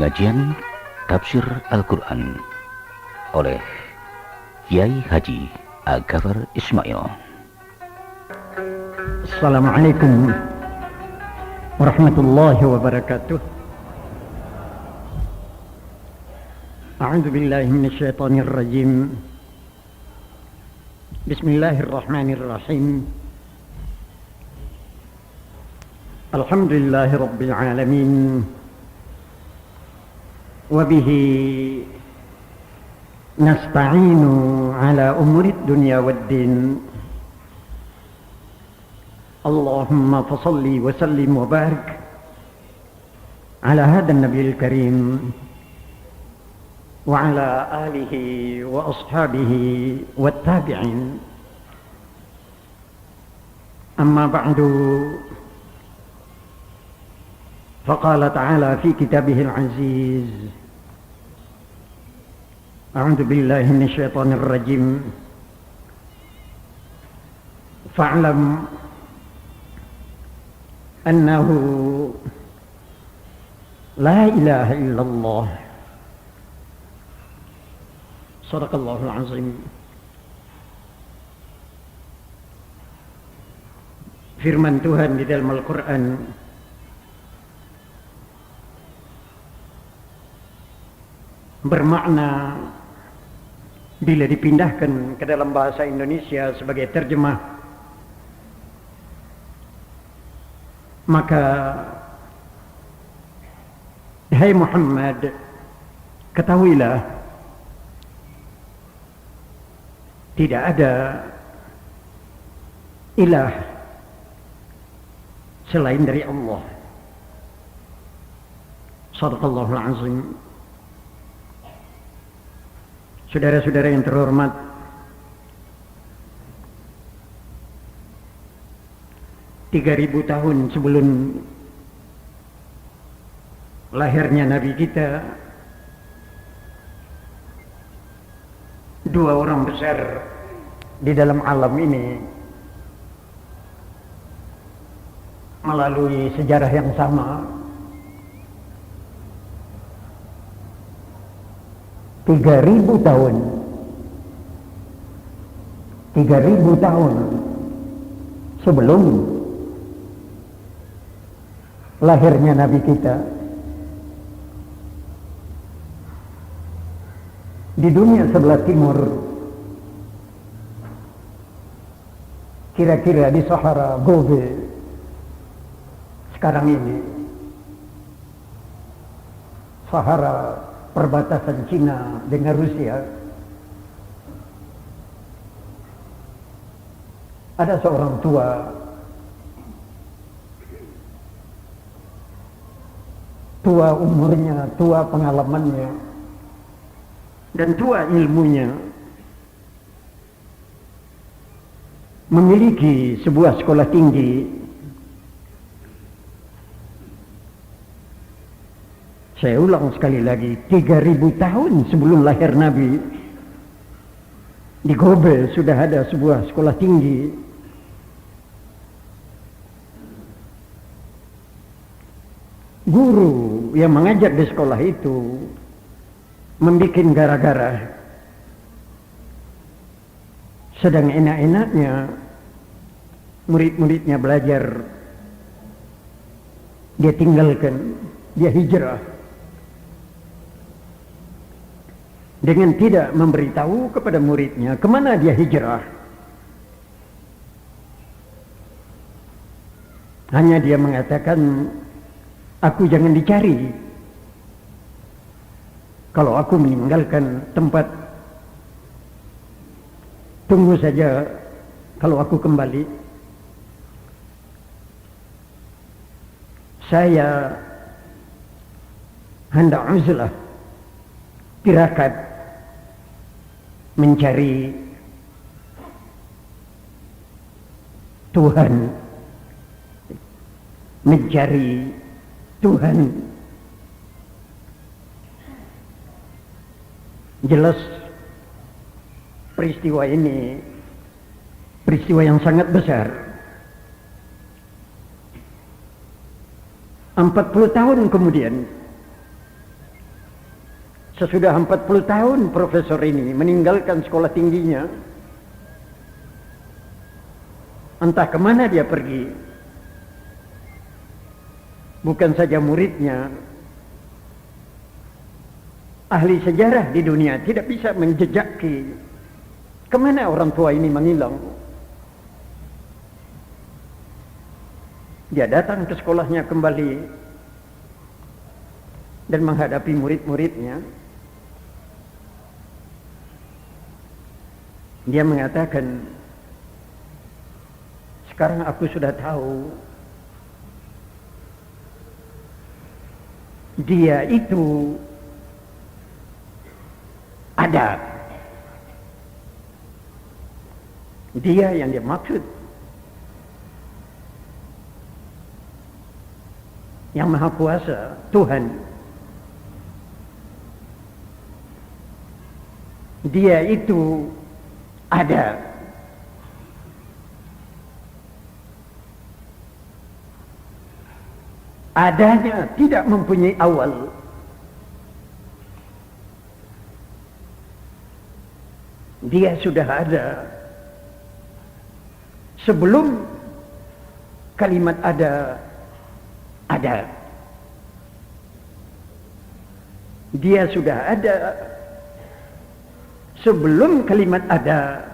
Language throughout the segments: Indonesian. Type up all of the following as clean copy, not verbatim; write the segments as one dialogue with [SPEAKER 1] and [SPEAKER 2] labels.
[SPEAKER 1] Pengajian Tafsir Al-Quran oleh Kiai Haji Agafar Ismail.
[SPEAKER 2] Assalamualaikum warahmatullahi wabarakatuh. A'udzu billahi minasyaitonir rajim. Bismillahirrahmanirrahim. Alhamdulillahi rabbil alamin. وبه نستعين على أمور الدنيا والدين اللهم فصل وسلم وبارك على هذا النبي الكريم وعلى آله وأصحابه والتابعين. أما بعد، فقال تعالى في كتابه العزيز: أعوذ بالله من الشيطان الرجيم، فاعلم أنه لا إله إلا الله. صدق الله العظيم. Firman Tuhan di dalam Al-Quran bermakna bila dipindahkan ke dalam bahasa Indonesia sebagai terjemah, maka hai Muhammad, ketahuilah tidak ada ilah selain dari Allah. Shadaqallahul azim. Saudara-saudara yang terhormat, (3.000 tahun sebelum lahirnya Nabi kita, dua orang besar di dalam alam ini melalui sejarah yang sama. 3.000 tahun 3.000 tahun sebelum lahirnya Nabi kita, di dunia sebelah timur, kira-kira di Sahara Gobi sekarang ini, Sahara perbatasan Cina dengan Rusia, ada seorang tua umurnya, tua pengalamannya, dan tua ilmunya, memiliki sebuah sekolah tinggi. Saya ulang sekali lagi, 3.000 tahun sebelum lahir Nabi, di Gobe sudah ada sebuah sekolah tinggi. Guru yang mengajar di sekolah itu membuat gara-gara, sedang enak-enaknya murid-muridnya belajar, dia tinggalkan, dia hijrah dengan tidak memberitahu kepada muridnya kemana dia hijrah. Hanya dia mengatakan, aku jangan dicari. Kalau aku meninggalkan tempat, tunggu saja kalau aku kembali. Saya hendak uzlah, tirakat, mencari Tuhan, mencari Tuhan. Jelas peristiwa ini peristiwa yang sangat besar. 40 tahun kemudian Sesudah 40 tahun profesor ini meninggalkan sekolah tingginya. Entah kemana dia pergi. Bukan saja muridnya, ahli sejarah di dunia tidak bisa menjejaki kemana orang tua ini menghilang. Dia datang ke sekolahnya kembali dan menghadapi murid-muridnya. Dia mengatakan, sekarang aku sudah tahu dia itu ada. Dia yang dia maksud, yang Maha Kuasa, Tuhan. Dia itu ada. Adanya tidak mempunyai awal. Dia sudah ada sebelum kalimat ada. Dia sudah ada sebelum kalimat ada.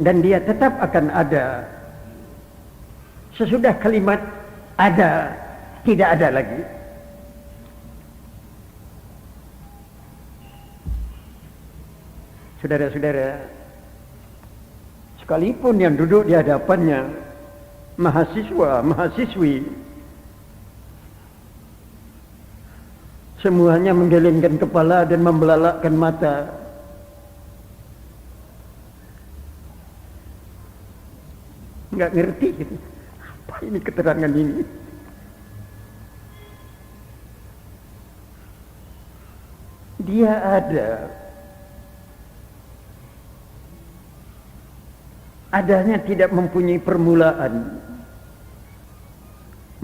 [SPEAKER 2] Dan dia tetap akan ada sesudah kalimat ada tidak ada lagi. Saudara-saudara, sekalipun yang duduk di hadapannya mahasiswa, mahasiswi, semuanya menggelengkan kepala dan membelalakkan mata. Nggak ngerti gitu. Apa ini keterangan ini? Dia ada. Adanya tidak mempunyai permulaan.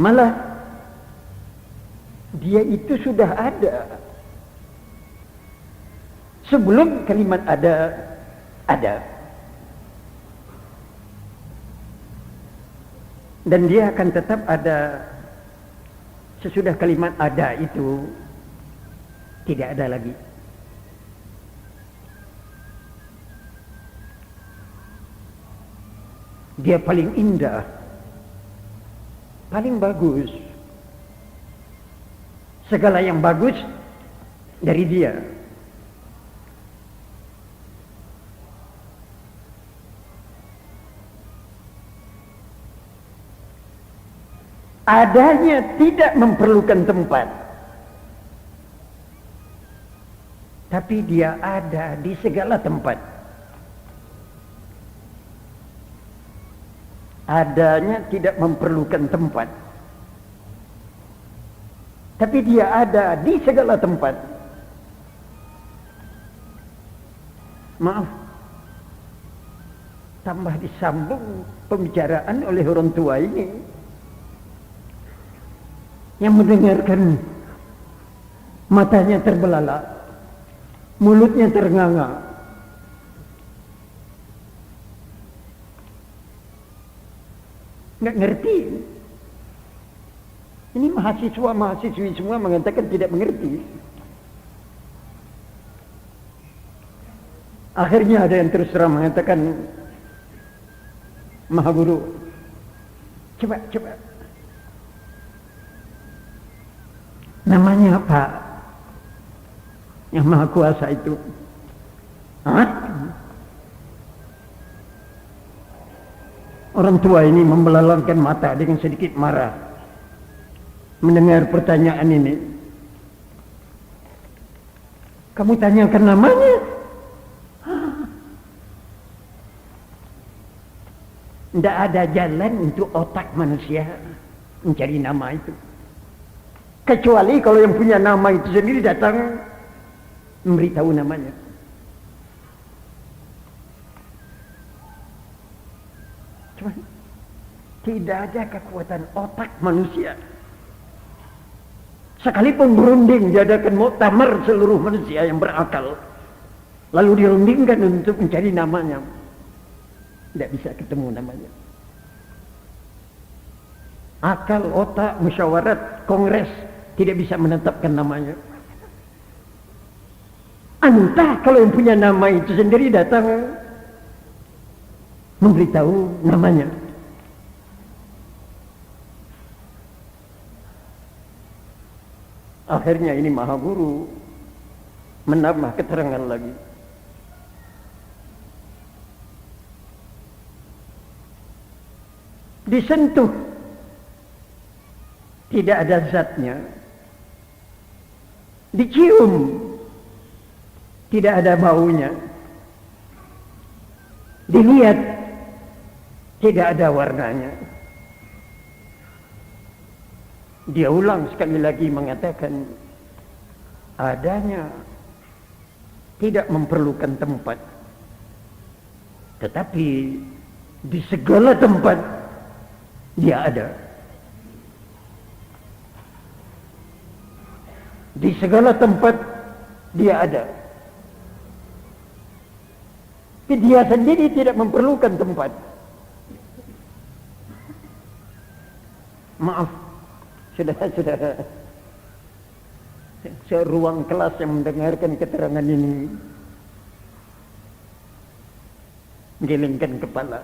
[SPEAKER 2] Malah dia itu sudah ada sebelum kalimat ada. Dan dia akan tetap ada sesudah kalimat ada itu tidak ada lagi. Dia paling indah, paling bagus. Segala yang bagus dari dia. Adanya tidak memerlukan tempat. Tapi dia ada di segala tempat. Adanya tidak memerlukan tempat. Tapi dia ada di segala tempat. Maaf, tambah disambung pembicaraan oleh orang tua ini. Yang mendengarkan matanya terbelalak, mulutnya ternganga. Nggak ngerti. Ini mahasiswa-mahasiswi semua mengatakan tidak mengerti. Akhirnya ada yang terus terang mengatakan, Maha Guru, coba. Namanya apa? Yang Maha Kuasa itu. Hah? Orang tua ini membelalangkan mata dengan sedikit marah mendengar pertanyaan ini. Kamu tanyakan namanya? Tidak ada jalan untuk otak manusia mencari nama itu. Kecuali kalau yang punya nama itu sendiri datang memberitahu namanya. Cuma tidak ada kekuatan otak manusia Sekalipun berunding diadakan muktamar seluruh manusia yang berakal, lalu dirundingkan untuk mencari namanya, tidak bisa ketemu namanya. Akal, otak, musyawarat, kongres tidak bisa menetapkan namanya. Entah kalau yang punya nama itu sendiri datang memberitahu namanya. Akhirnya ini Maha Guru menambah keterangan lagi. Disentuh tidak ada zatnya, dicium tidak ada baunya, dilihat tidak ada warnanya. Dia ulang sekali lagi mengatakan, adanya tidak memerlukan tempat, tetapi di segala tempat dia ada. Di segala tempat dia ada. Tapi dia sendiri tidak memerlukan tempat. Maaf, saudara-saudara, seruang kelas yang mendengarkan keterangan ini gelengkan kepala.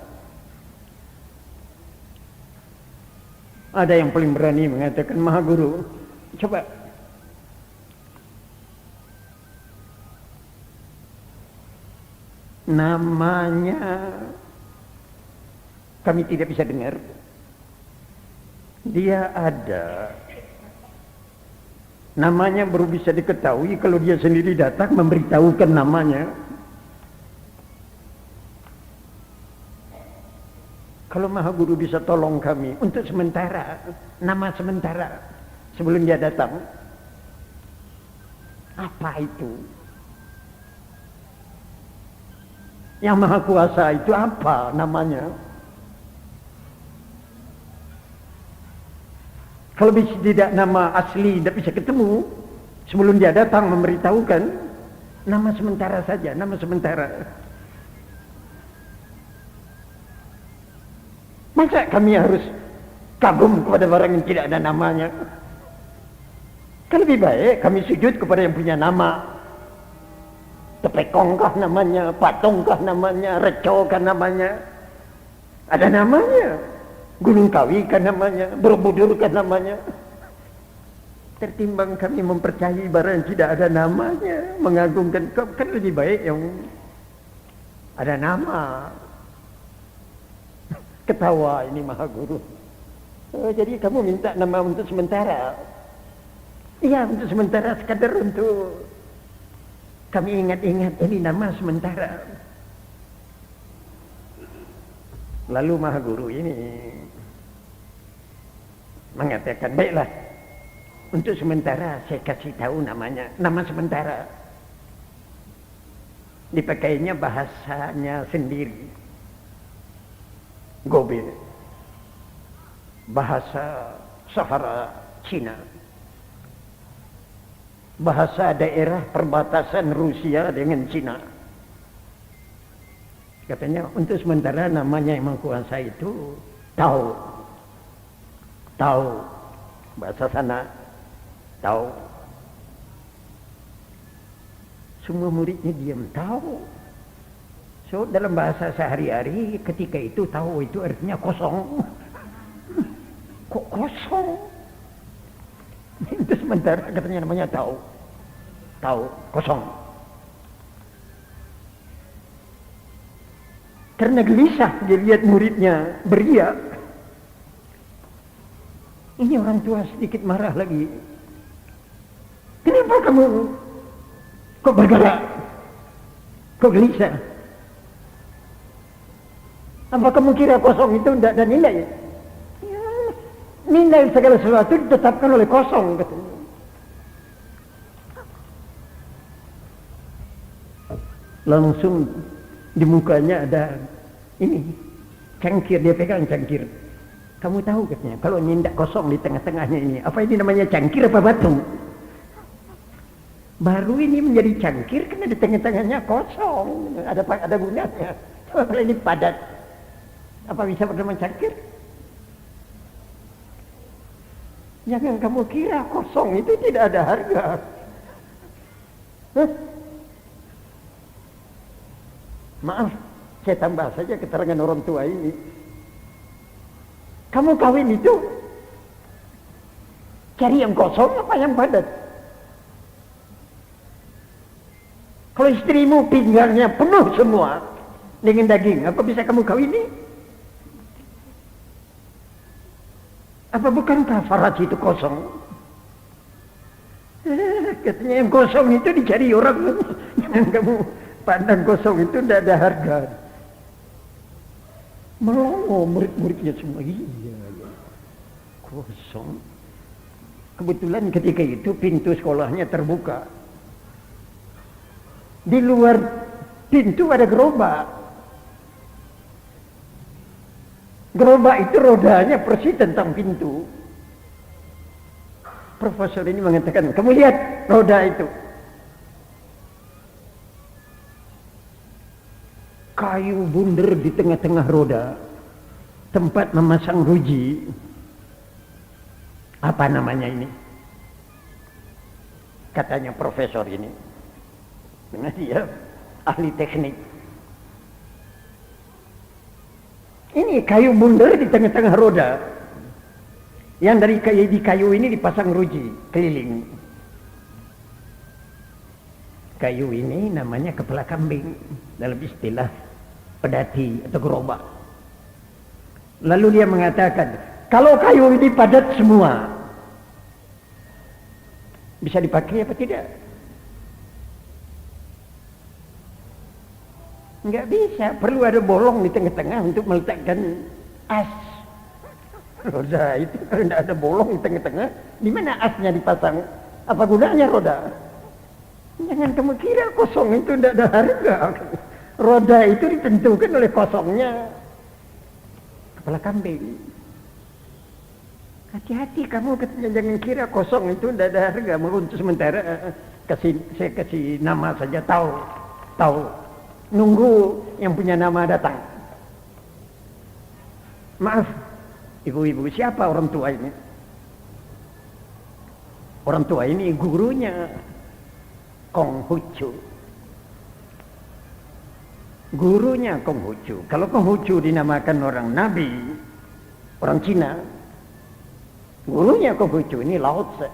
[SPEAKER 2] Ada yang paling berani mengatakan, Maha Guru, coba namanya kami tidak bisa dengar. Dia ada. Namanya baru bisa diketahui kalau dia sendiri datang memberitahukan namanya. Kalau Maha Guru bisa tolong kami untuk sementara, nama sementara sebelum dia datang. Apa itu? Yang Maha Kuasa itu apa namanya? Kalau bisa tidak nama asli, tidak bisa ketemu, sebelum dia datang memberitahukan, nama sementara saja, nama sementara. Masa kami harus kagum kepada barang yang tidak ada namanya? Kan lebih baik kami sujud kepada yang punya nama. Tepekongkah namanya, patongkah namanya, recokah namanya. Ada namanya. Gunung Kawi kan namanya, Borobudur kan namanya. Tertimbang kami mempercayai barang yang tidak ada namanya, mengagungkan, kan lebih baik yang ada nama. Ketawa ini Maha Guru. Oh, jadi kamu minta nama untuk sementara? Iya, untuk sementara, sekadar untuk kami ingat-ingat ini nama sementara. Lalu Maha Guru ini mengatakan, baiklah, untuk sementara saya kasih tahu namanya, nama sementara. Dipakainya bahasanya sendiri, Gobe, bahasa Sahara Cina, bahasa daerah perbatasan Rusia dengan Cina. Katanya untuk sementara namanya yang Maha Kuasa itu tahu bahasa sana, tahu. Semua muridnya diam, tahu. So dalam bahasa sehari-hari ketika itu tahu itu artinya kosong. Kok kosong? Itu sementara katanya namanya tahu kosong. Karena gelisah dia lihat muridnya beriak. Ini orang tua sedikit marah lagi. Kenapa kamu kok bergerak? Kok gelisah? Apa kamu kira kosong itu tidak ada nilai? Ya, nilai segala sesuatu ditetapkan oleh kosong, katanya. Langsung di mukanya ada ini cangkir, dia pegang cangkir. Kamu tahu katanya, kalau ini tidak kosong di tengah-tengahnya ini, apa ini namanya cangkir apa batu? Baru ini menjadi cangkir karena di tengah-tengahnya kosong, ada gunanya. Coba kalau ini padat, apa bisa bernama cangkir? Jangan kamu kira kosong itu tidak ada harga. Hah? Maaf, saya tambah saja keterangan orang tua ini. Kamu kawin itu cari yang kosong apa yang padat? Kalau istrimu pinggangnya penuh semua dengan daging, apa bisa kamu kawini? Apa bukankah faraj itu kosong? Katanya yang kosong itu dicari orang. Jangan kamu pandang kosong itu tidak ada harga. Melongo murid-muridnya semua. Iya, kosong. Kebetulan ketika itu pintu sekolahnya terbuka. Di luar pintu ada gerobak. Gerobak itu rodanya persis tentang pintu. Profesor ini mengatakan, kamu lihat roda itu. Kayu bundar di tengah-tengah roda, tempat memasang ruji. Apa namanya ini? Katanya profesor ini, karena dia ahli teknik. Ini kayu bundar di tengah-tengah roda, yang dari kayu ini dipasang ruji keliling. Kayu ini namanya kepala kambing dalam istilah pedati atau gerobak. Lalu dia mengatakan, kalau kayu ini padat semua, bisa dipakai apa tidak? Enggak bisa, perlu ada bolong di tengah-tengah untuk meletakkan as. Roda itu kalau tidak ada bolong di tengah-tengah, di mana asnya dipasang? Apa gunanya roda? Jangan kamu kira kosong itu tidak ada harga. Roda itu ditentukan oleh kosongnya kepala kambing. Hati-hati kamu, katanya, jangan kira kosong itu tidak ada harga. Untuk sementara saya kasih nama saja, tahu. Nunggu yang punya nama datang. Maaf, ibu-ibu, siapa orang tua ini? Orang tua ini gurunya Konghucu. Gurunya Konghucu. Kalau Konghucu dinamakan orang Nabi, orang Cina, gurunya Konghucu ini Lao Tse.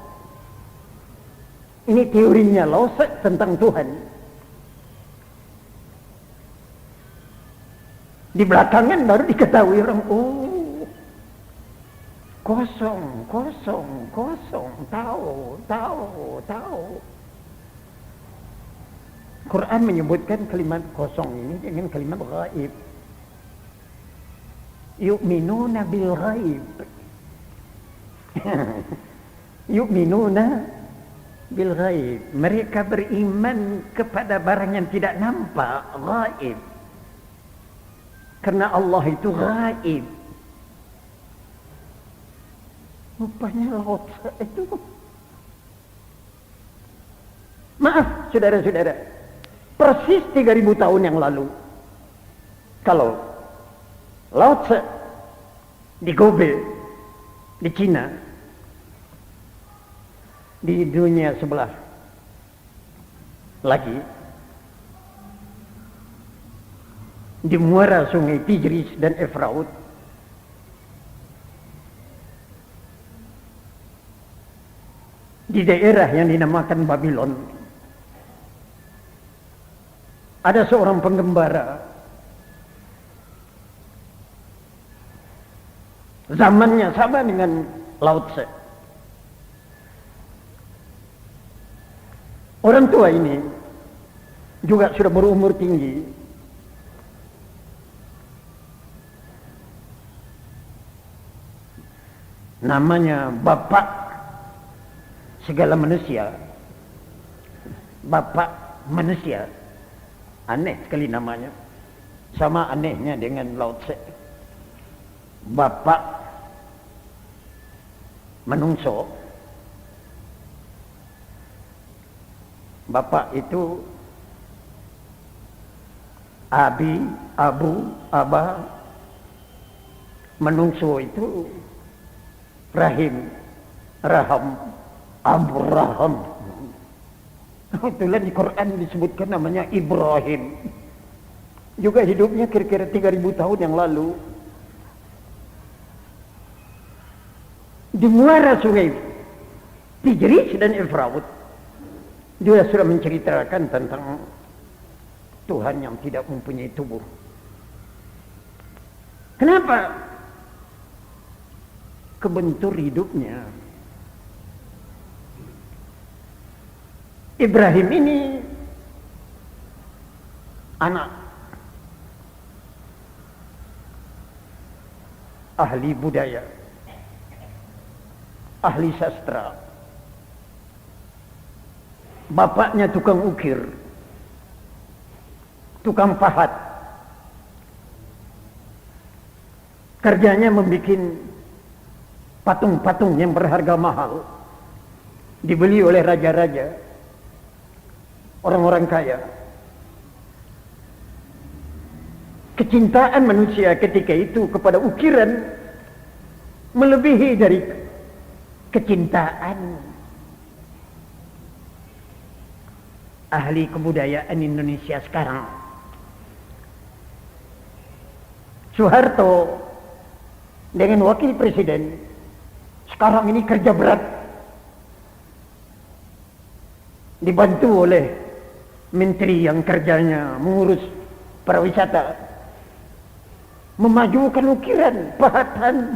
[SPEAKER 2] Ini teorinya Lao Tse tentang Tuhan. Di belakangan baru diketahui orang, oh, kosong, tahu. Quran menyebutkan kalimat kosong ini dengan kalimat ghaib. Yu'minuna bil ghaib. Yu'minuna bil ghaib. Mereka beriman kepada barang yang tidak nampak, ghaib. Karena Allah itu ghaib. Rupanya laut itu. Maaf, saudara-saudara. Persis 3000 tahun yang lalu, kalau Lao Tse di Gobe, di Cina, di dunia sebelah lagi, di muara sungai Tigris dan Efraut, di daerah yang dinamakan Babylon, ada seorang penggembara. Zamannya sama dengan Lao Tse. Orang tua ini juga sudah berumur tinggi. Namanya Bapak segala manusia. Bapak manusia. Aneh sekali namanya. Sama anehnya dengan Lao Tse. Bapak menungso. Bapak itu abi, abu, aba. Menungso itu rahim, raham, Abraham. Kebetulan di Quran disebutkan namanya Ibrahim. Juga hidupnya kira-kira 3000 tahun yang lalu. Di muara sungai Tigris dan Efraut, dia sudah menceritakan tentang Tuhan yang tidak mempunyai tubuh. Kenapa? Kebentur hidupnya. Ibrahim ini anak ahli budaya, ahli sastra. Bapaknya tukang ukir, tukang pahat. Kerjanya membuat patung-patung yang berharga mahal, dibeli oleh raja-raja, orang-orang kaya. Kecintaan manusia ketika itu kepada ukiran melebihi dari kecintaan ahli kebudayaan Indonesia sekarang. Soeharto dengan wakil presiden sekarang ini kerja berat, dibantu oleh menteri yang kerjanya mengurus pariwisata, memajukan ukiran, pahatan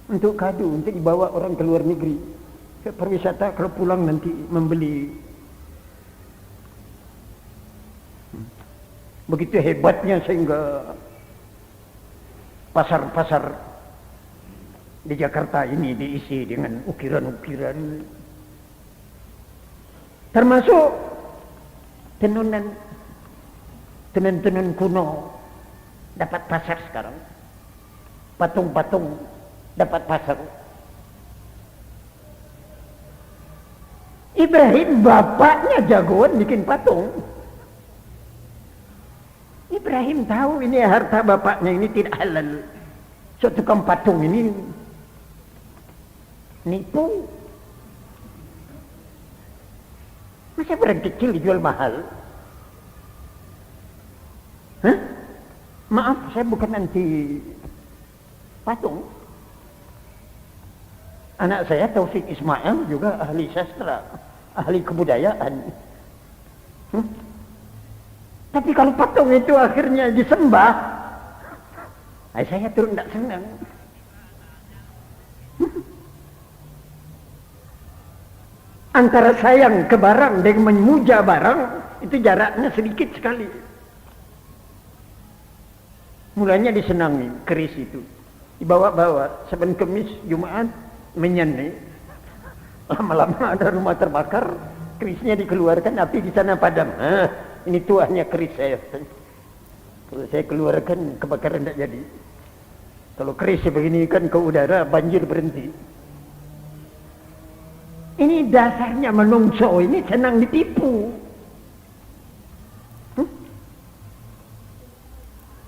[SPEAKER 2] untuk kado, untuk dibawa orang ke luar negeri, ke pariwisata, kalau pulang nanti membeli. Begitu hebatnya sehingga pasar-pasar di Jakarta ini diisi dengan ukiran-ukiran, termasuk tenun-tenun kuno dapat pasar sekarang, patung-patung dapat pasar. Ibrahim bapaknya jagoan bikin patung. Ibrahim tahu ini harta bapaknya ini tidak halal. Suatu tukang patung ini nipu. Masa barang kecil dijual mahal? Hah? Maaf, saya bukan anti patung. Anak saya Taufik Ismail juga ahli sastra, ahli kebudayaan. Tapi kalau patung itu akhirnya disembah, saya turun tidak senang. Antara sayang ke barang dengan memuja barang, itu jaraknya sedikit sekali. Mulanya disenangi keris itu, dibawa-bawa Saban Kemis, Jumat, menyanyi. Lama-lama ada rumah terbakar, kerisnya dikeluarkan, api di sana padam. Ini tuahnya keris saya. Kalau saya keluarkan, kebakaran tidak jadi. Kalau keris begini kan ke udara, banjir berhenti. Ini dasarnya menungso ini senang ditipu.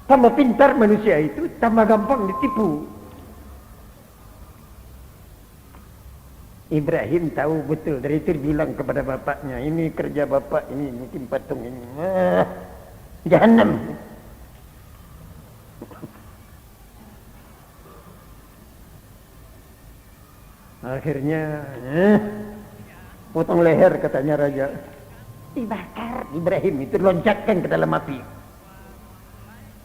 [SPEAKER 2] Tambah pintar manusia itu, tambah gampang ditipu. Ibrahim tahu betul, dari itu bilang kepada bapaknya, ini kerja bapak ini, bikin patung ini. Jahannam. Akhirnya, potong leher katanya raja. Dibakar. Ibrahim itu loncatkan ke dalam api.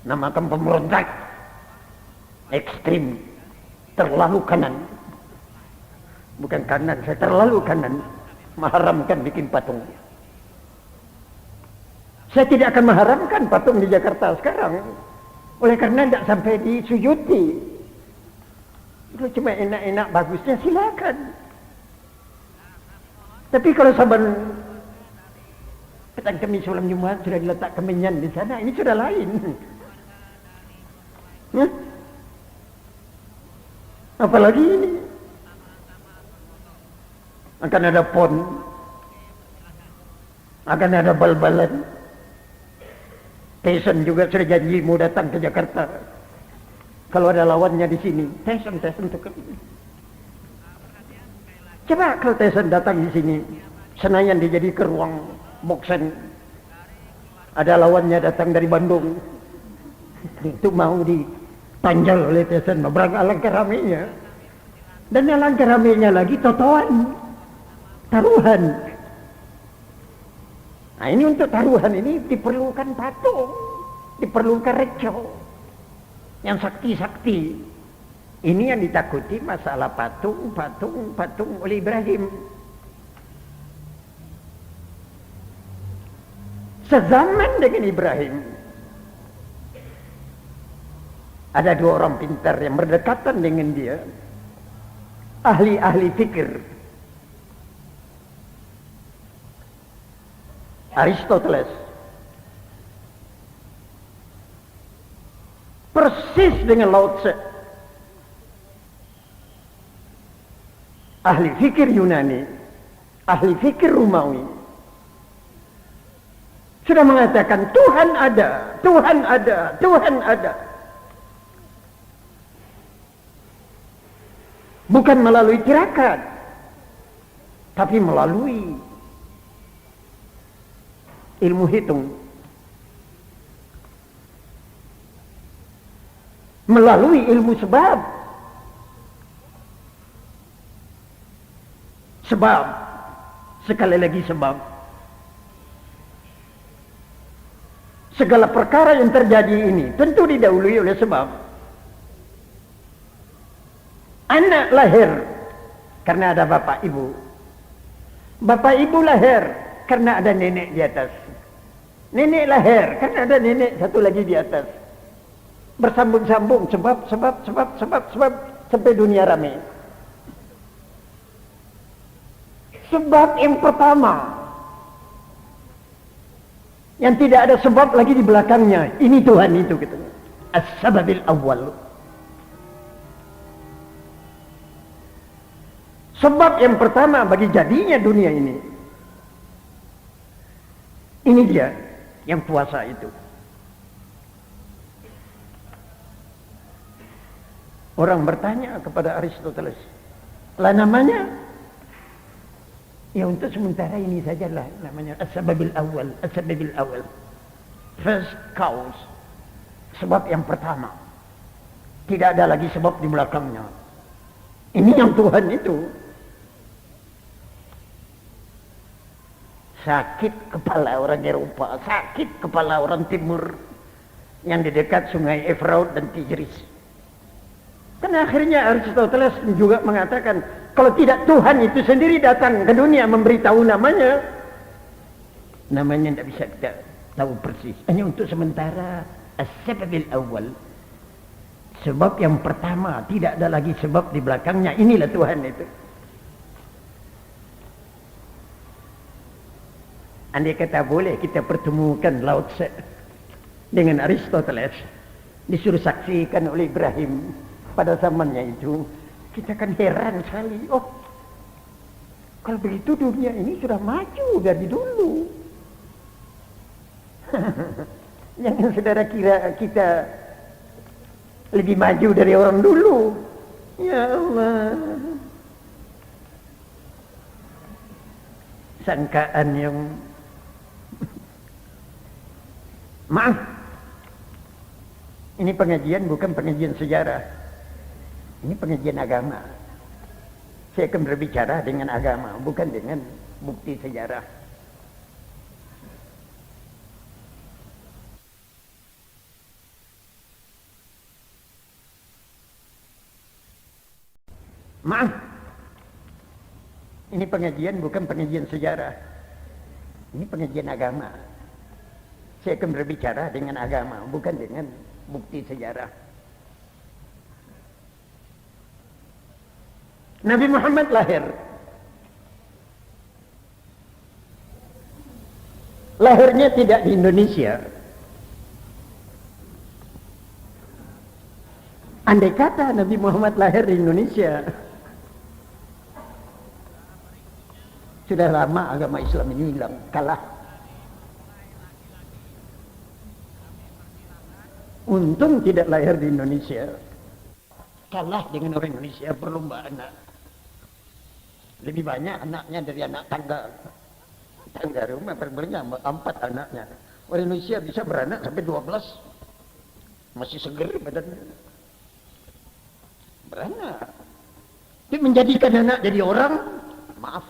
[SPEAKER 2] Namakan pemberontak. Ekstrim. Terlalu kanan. Bukan kanan, saya terlalu kanan. Mengharamkan bikin patung. Saya tidak akan mengharamkan patung di Jakarta sekarang. Oleh karena tidak sampai disujuti. Kalau cuma enak-enak bagusnya silakan. Tapi kalau Saban petang Kamis malam Jumat sudah diletak kemenyan di sana, ini sudah lain. Apalagi ini. Akan ada pon. Akan ada bal-balan. Tyson juga sudah janji mau datang ke Jakarta. Kalau ada lawannya di sini. Tyson tuh. Coba kalau Tyson datang di sini. Senayan dijadi ke ruang boxing. Ada lawannya datang dari Bandung. Itu mau ditanjal oleh Tyson. Alangkah ramenya. Dan alangkah ramenya lagi totoan. Taruhan. Nah ini untuk taruhan ini diperlukan patung. Diperlukan reco. Yang sakti-sakti. Ini yang ditakuti masalah patung oleh Ibrahim. Sezaman dengan Ibrahim. Ada dua orang pintar yang berdekatan dengan dia. Ahli-ahli fikir. Aristoteles. Persis dengan Lao Tse. Ahli fikir Yunani. Ahli fikir Romawi. Sudah mengatakan Tuhan ada, Tuhan ada, Tuhan ada. Bukan melalui tirakat, tapi melalui ilmu hitung. Melalui ilmu sebab. Sebab. Sekali lagi sebab. Segala perkara yang terjadi ini tentu didahului oleh sebab. Anak lahir karena ada bapak ibu. Bapak ibu lahir karena ada nenek di atas. Nenek lahir karena ada nenek satu lagi di atas. Bersambung-sambung sebab sampai dunia ramai. Sebab yang pertama yang tidak ada sebab lagi di belakangnya, ini Tuhan itu katanya. As-sababil awal. Sebab yang pertama bagi jadinya dunia ini. Ini dia yang puasa itu. Orang bertanya kepada Aristoteles, lah namanya? Ya untuk sementara ini sajalah namanya as-sababil awal, as-sababil awal. First cause. Sebab yang pertama. Tidak ada lagi sebab di belakangnya. Ini yang Tuhan itu. Sakit kepala orang Eropa, sakit kepala orang Timur yang di dekat sungai Efraut dan Tigris. Dan akhirnya Aristoteles juga mengatakan, kalau tidak Tuhan itu sendiri datang ke dunia memberitahu namanya tidak bisa kita tahu persis. Hanya untuk sementara as-sababil awal. Sebab yang pertama, tidak ada lagi sebab di belakangnya. Inilah Tuhan itu. Andai kata boleh kita pertemukan Lao Tse dengan Aristoteles, disuruh saksikan oleh Ibrahim pada zamannya itu, kita akan heran sekali. Oh, kalau begitu dunia ini sudah maju dari dulu. Jangan saudara kira kita lebih maju dari orang dulu. Ya Allah. Sangkaan yang maaf, ini pengajian bukan pengajian sejarah. Ini pengajian agama. Saya akan berbicara dengan agama, bukan dengan bukti sejarah. Maaf, ini pengajian bukan pengajian sejarah. Ini pengajian agama. Saya akan berbicara dengan agama, bukan dengan bukti sejarah. Nabi Muhammad lahir. Lahirnya tidak di Indonesia. Andai kata Nabi Muhammad lahir di Indonesia, sudah lama agama Islam ini hilang, kalah. Untung tidak lahir di Indonesia, kalah dengan orang Indonesia berlomba anak. Lebih banyak anaknya dari anak tangga rumah, berbernya 4 anaknya. Orang Indonesia bisa beranak sampai 12, masih seger badannya, beranak. Tapi menjadikan anak jadi orang, maaf,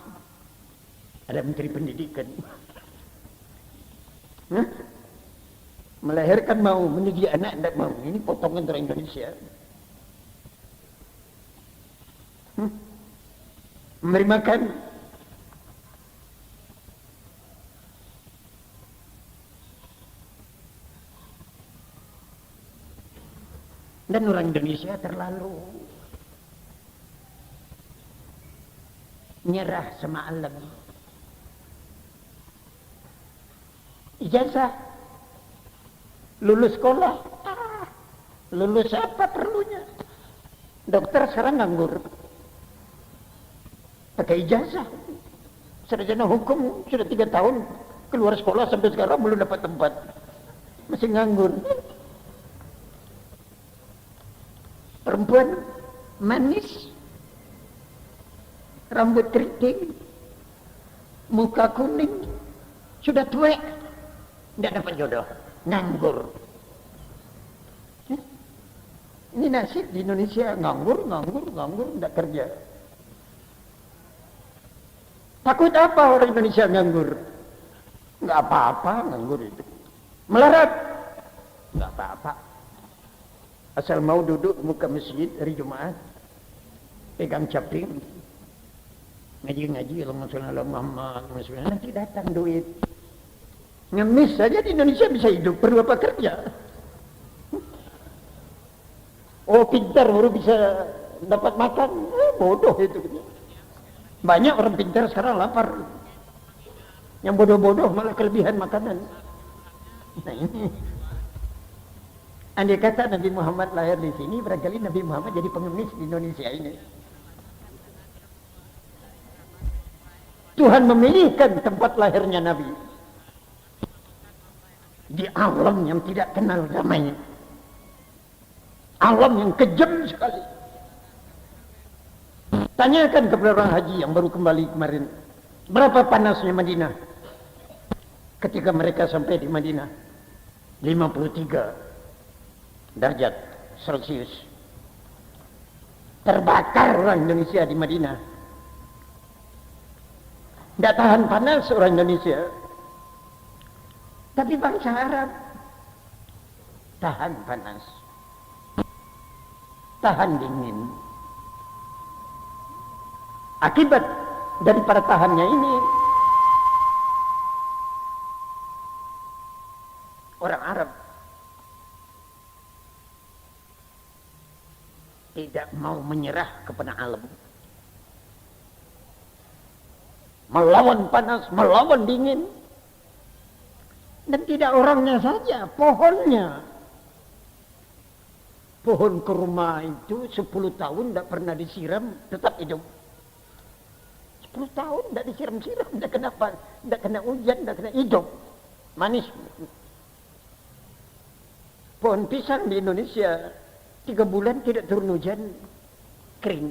[SPEAKER 2] ada menteri pendidikan. Melahirkan mau, mendidik anak tidak mau. Ini potongan orang Indonesia. Memberi makan, dan orang Indonesia terlalu nyerah sama alam. Ijazah, lulus sekolah, lulus apa perlunya? Dokter sekarang nganggur, pakai ijazah. Sarjana hukum sudah 3 tahun, keluar sekolah sampai sekarang belum dapat tempat, masih nganggur. Perempuan manis, rambut keriting, muka kuning, sudah tua, tidak dapat jodoh, nganggur. Ini nasib di Indonesia, nganggur, tidak kerja. Takut apa orang Indonesia nganggur? Nggak apa-apa nganggur itu. Melarat? Nggak apa-apa. Asal mau duduk muka masjid hari Jumat, pegang caping, ngaji-ngaji, Allahumma nanti datang duit. Ngemis saja di Indonesia bisa hidup, perlu apa kerja? Oh pintar baru bisa dapat makan, bodoh itu. Banyak orang pintar sekarang lapar. Yang bodoh-bodoh malah kelebihan makanan. Nah ini. Andai kata Nabi Muhammad lahir di sini, barangkali Nabi Muhammad jadi pengemis di Indonesia ini. Tuhan memilihkan tempat lahirnya Nabi di alam yang tidak kenal damai, alam yang kejam sekali. Tanyakan kepada orang haji yang baru kembali kemarin, berapa panasnya Madinah ketika mereka sampai di Madinah? 53 derajat Celcius. Terbakar orang Indonesia di Madinah. Tidak tahan panas orang Indonesia. Tapi bangsa Arab tahan panas, tahan dingin. Akibat daripada tahannya ini, orang Arab tidak mau menyerah kepada alam, melawan panas, melawan dingin. Dan tidak orangnya saja, pohonnya. Pohon kurma itu 10 tahun tidak pernah disiram, tetap hidup. 10 tahun tidak disiram-siram, tidak kenapa, tidak kena hujan, tidak kena hidup, manis. Pohon pisang di Indonesia 3 bulan tidak turun hujan, kering.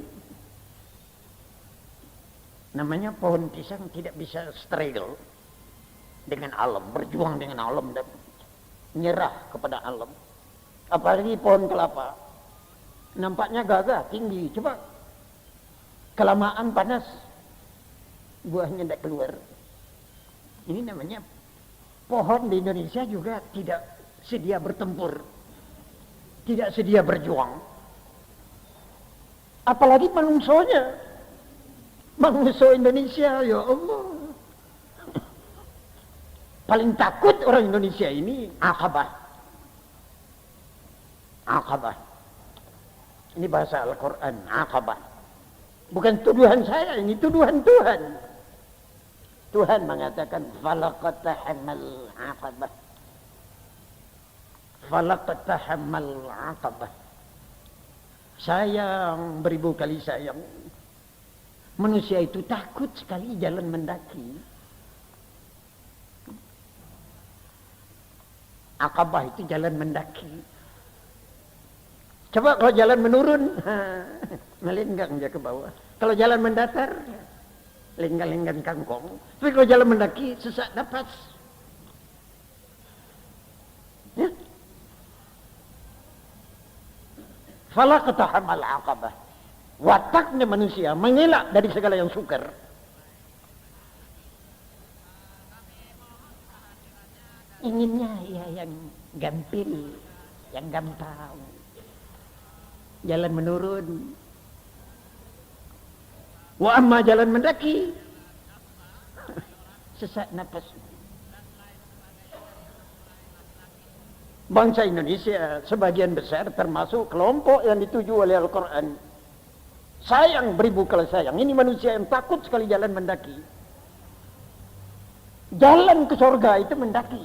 [SPEAKER 2] Namanya pohon pisang tidak bisa steril dengan alam, berjuang dengan alam dan nyerah kepada alam. Apalagi pohon kelapa, nampaknya gagah, tinggi, coba kelamaan panas, buahnya tidak keluar. Ini namanya pohon di Indonesia juga tidak sedia bertempur, tidak sedia berjuang. Apalagi manusianya, manusia Indonesia, ya Allah. Paling takut orang Indonesia ini Aqabah. Aqabah. Ini bahasa Al-Quran, Aqabah. Bukan tuduhan saya, ini tuduhan Tuhan. Tuhan mengatakan, falaqatahamal Aqabah. Falaqatahamal Aqabah. sayang, beribu kali sayang. Manusia itu takut sekali jalan mendaki. Aqabah itu jalan mendaki. Coba kalau jalan menurun, melenggang dia ke bawah. Kalau jalan mendatar, lenggang-lenggang kangkong. Tapi kalau jalan mendaki, sesak napas. Ya? Fala qatahamal aqabah. Wataknya manusia mengelak dari segala yang sukar. Inginnya ya yang gampil, yang gampang. Jalan menurun. Wa amma jalan mendaki. Sesak napas. Bangsa Indonesia sebagian besar termasuk kelompok yang dituju oleh Al-Quran. Sayang beribu kali sayang. Ini manusia yang takut sekali jalan mendaki. Jalan ke surga itu mendaki.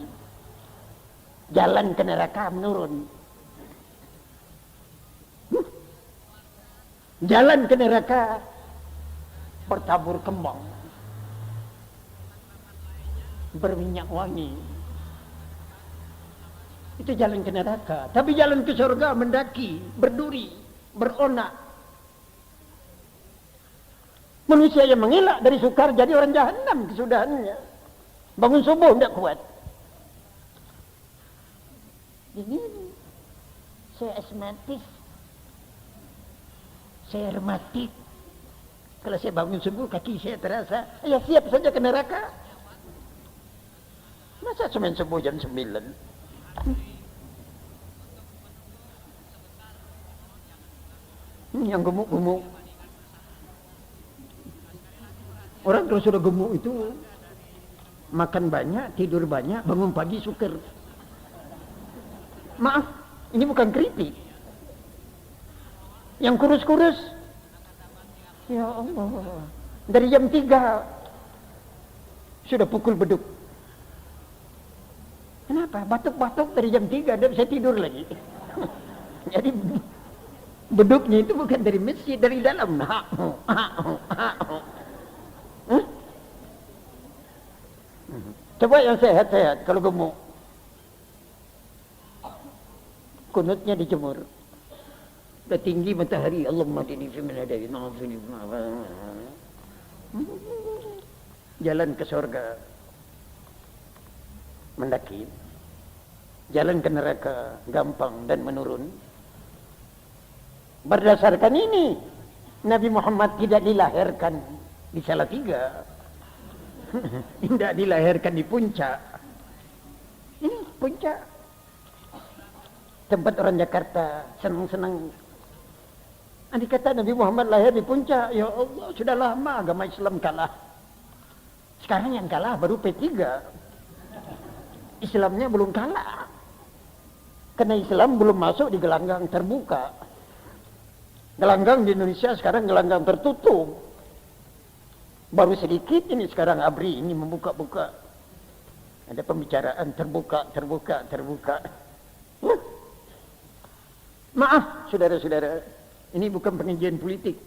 [SPEAKER 2] Jalan ke neraka menurun. Jalan ke neraka bertabur kembang, berminyak wangi. Itu jalan ke neraka. Tapi jalan ke surga mendaki, berduri, beronak. Manusia yang mengelak dari sukar jadi orang jahanam kesudahannya. Bangun subuh tidak kuat. Ini saya asmatis, saya rematik. Kalau saya bangun subuh kaki saya terasa, ya siap saja ke neraka. Masa semen subuh jam 9? Yang gemuk-gemuk. Orang kalau sudah gemuk itu makan banyak, tidur banyak, bangun pagi sukar. Maaf, ini bukan kritik. Yang kurus-kurus, ya Allah, dari jam 3 sudah pukul beduk. Kenapa? Batuk-batuk dari jam 3 dan bisa tidur lagi. Jadi beduknya itu bukan dari masjid, dari dalam. Coba yang sehat-sehat kalau gemuk. Kunutnya dijemur. Udah tinggi matahari, Allahumma tini fi min hadain, ma'afini jalan ke surga mendaki. Jalan ke neraka gampang dan menurun. Berdasarkan ini Nabi Muhammad tidak dilahirkan di Salatiga. Tidak dilahirkan di puncak. Ini puncak. Tempat orang Jakarta senang-senang. Andai kata Nabi Muhammad lahir di puncak, ya Allah, sudah lama agama Islam kalah. Sekarang yang kalah baru P3. Islamnya belum kalah. Karena Islam belum masuk di gelanggang terbuka. Gelanggang di Indonesia sekarang gelanggang tertutup. Baru sedikit ini sekarang ABRI ini membuka-buka. Ada pembicaraan terbuka. Maaf, saudara-saudara, ini bukan pengajian politik.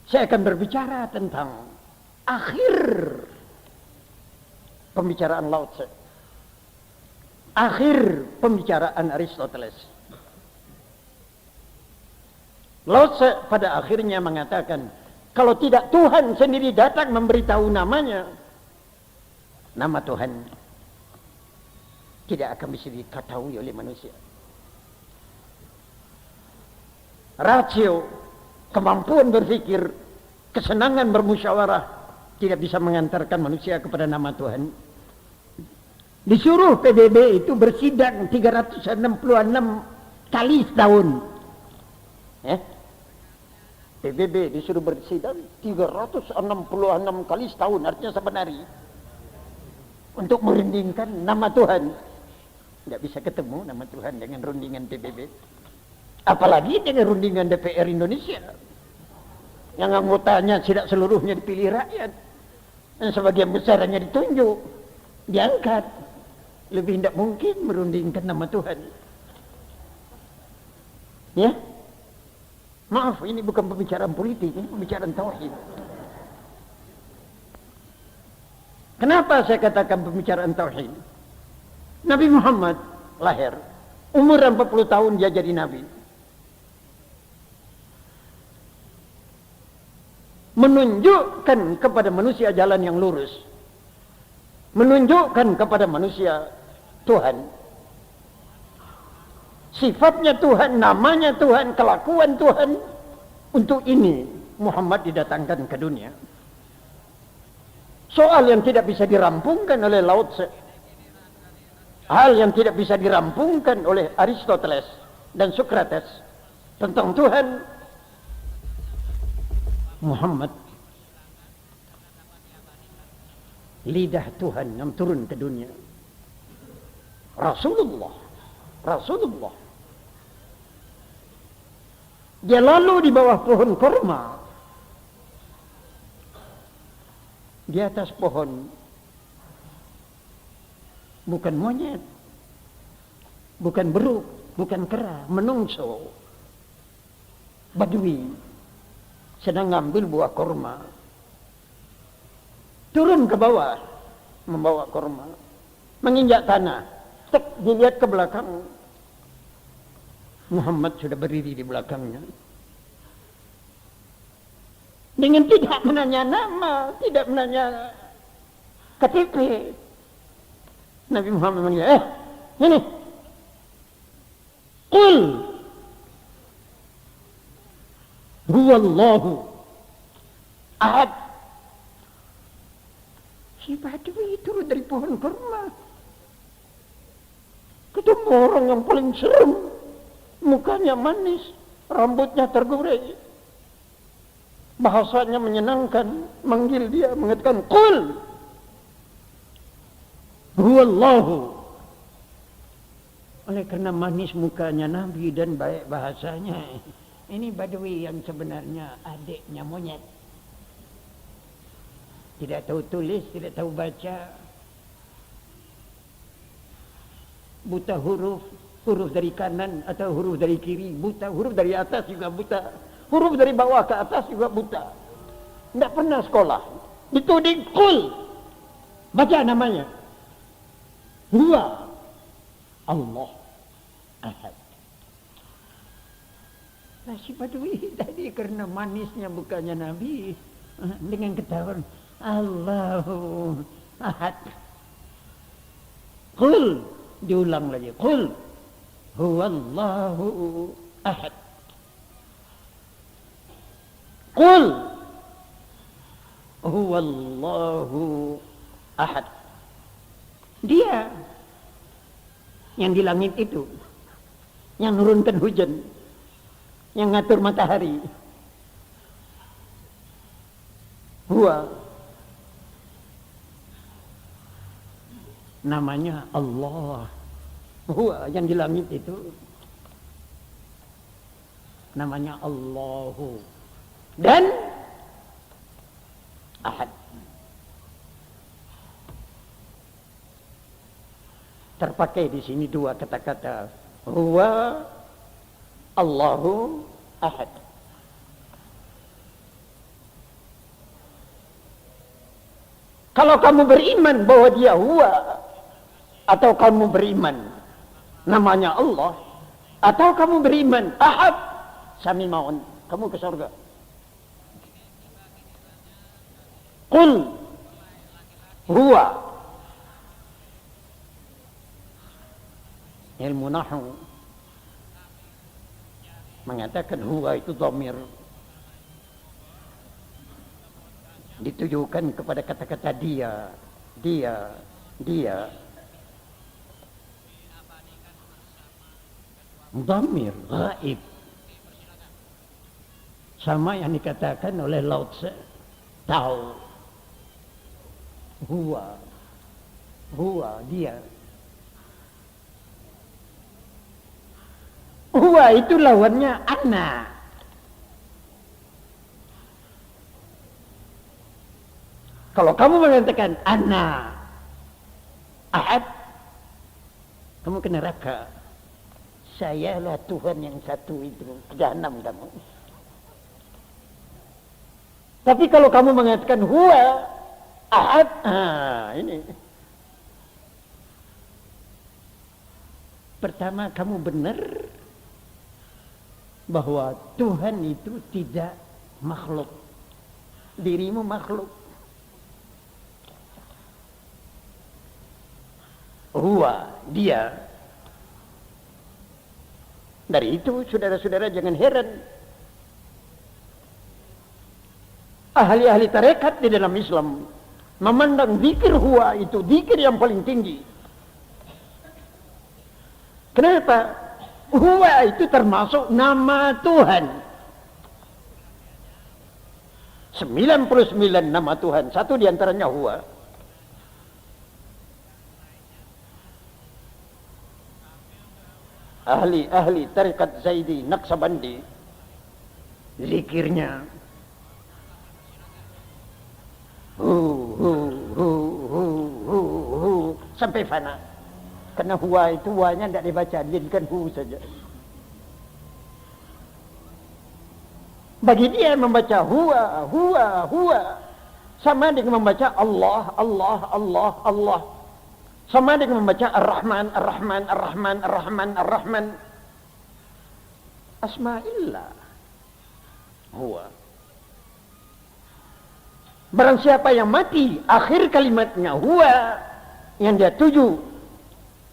[SPEAKER 2] Saya akan berbicara tentang akhir pembicaraan Lao Tse. Akhir pembicaraan Aristoteles. Lao Tse pada akhirnya mengatakan, kalau tidak Tuhan sendiri datang memberitahu namanya, nama Tuhan tidak akan bisa diketahui oleh manusia. Rasio, kemampuan berpikir, kesenangan bermusyawarah tidak bisa mengantarkan manusia kepada nama Tuhan. Disuruh PBB itu bersidang 366 kali setahun. PBB disuruh bersidang 366 kali setahun, artinya sebenarnya untuk merundingkan nama Tuhan. Tidak bisa ketemu nama Tuhan dengan rundingan PBB. Apalagi dengan rundingan DPR Indonesia. Yang anggotanya tidak seluruhnya dipilih rakyat. Dan sebagian besarnya ditunjuk, diangkat. Lebih tidak mungkin merundingkan nama Tuhan. Ya, maaf, ini bukan pembicaraan politik, ini pembicaraan tauhid. Kenapa saya katakan pembicaraan tauhid? Nabi Muhammad lahir, umur 40 tahun dia jadi nabi. Menunjukkan kepada manusia jalan yang lurus. Menunjukkan kepada manusia Tuhan. Sifatnya Tuhan, namanya Tuhan, kelakuan Tuhan. Untuk ini Muhammad didatangkan ke dunia. Soal yang tidak bisa dirampungkan oleh Lao Tse, hal yang tidak bisa dirampungkan oleh Aristoteles dan Socrates tentang Tuhan, Muhammad, lidah Tuhan yang turun ke dunia. Rasulullah. Dia lalu di bawah pohon kurma. Di atas pohon, bukan monyet, bukan beruk, bukan kera, menungso, badui sedang ngambil buah kurma. Turun ke bawah, membawa kurma, menginjak tanah. Tek, dilihat ke belakang, Muhammad sudah berdiri di belakangnya. Dengan tidak menanya nama, tidak menanya KTP, Nabi Muhammad mengira, ini, Qul huwallahu ahad. Si Badui turun dari pohon kurma, ketemu orang yang paling serem, mukanya manis, rambutnya tergoreng, bahasanya menyenangkan, manggil dia, mengatakan Qul huwallahu. Oleh karena manis mukanya Nabi dan baik bahasanya, ini Badui yang sebenarnya adiknya monyet. Tidak tahu tulis, tidak tahu baca, buta huruf dari kanan atau huruf dari kiri, buta huruf dari atas juga buta, huruf dari bawah ke atas juga buta. Tidak pernah sekolah. Dituding Qul. Baca namanya. Huwa Allah Ahad. Nah, si Badui tadi karena manisnya bukannya Nabi, dengan ketahuan Allahu Ahad. Qul. Diulang lagi. Qul huwallahu ahad. Qul huwallahu ahad. Dia yang di langit itu, yang nurunkan hujan, yang ngatur matahari. Huwa, namanya Allah. Huwa yang di langit itu namanya Allahu. Dan Ahad. Terpakai di sini dua kata-kata. Huwa Allahu Ahad. Kalau kamu beriman bahwa dia huwa, atau kamu beriman namanya Allah, atau kamu beriman Ahad, sami maun, kamu ke surga. Qul huwa. Ilmu nahwu mengatakan huwa itu dhamir, ditujukan kepada kata-kata dia. Dhamir ghaib, sama yang dikatakan oleh Lao Tse, tahu. Huwa dia. Huwa itu lawannya ana. Kalau kamu mengatakan ana Ahad, kamu ke neraka. Sayalah Tuhan yang satu itu, ke jahanam kamu. Tapi kalau kamu mengatakan huwa ahad, ini. Pertama, kamu benar bahwa Tuhan itu tidak makhluk. Dirimu makhluk. Huwa, dia. Dari itu, saudara-saudara, jangan heran. Ahli-ahli tarekat di dalam Islam memandang zikir huwa itu zikir yang paling tinggi. Kenapa? Huwa itu termasuk nama Tuhan. 99 nama Tuhan, satu diantaranya huwa. Ahli tarekat Zaidi Naqsabandi zikirnya sampai fana. Karena huwa itu huwanya tidak dibaca, dijadikan hu saja. Bagi dia membaca huwa sama dengan membaca Allah, Allah, Allah, Allah. Sama dengan membaca Ar-Rahman, Ar-Rahman, Ar-Rahman, Ar-Rahman, Ar-Rahman. Asma'illah. Huwa. Barang siapa yang mati, akhir kalimatnya huwa, yang dia tuju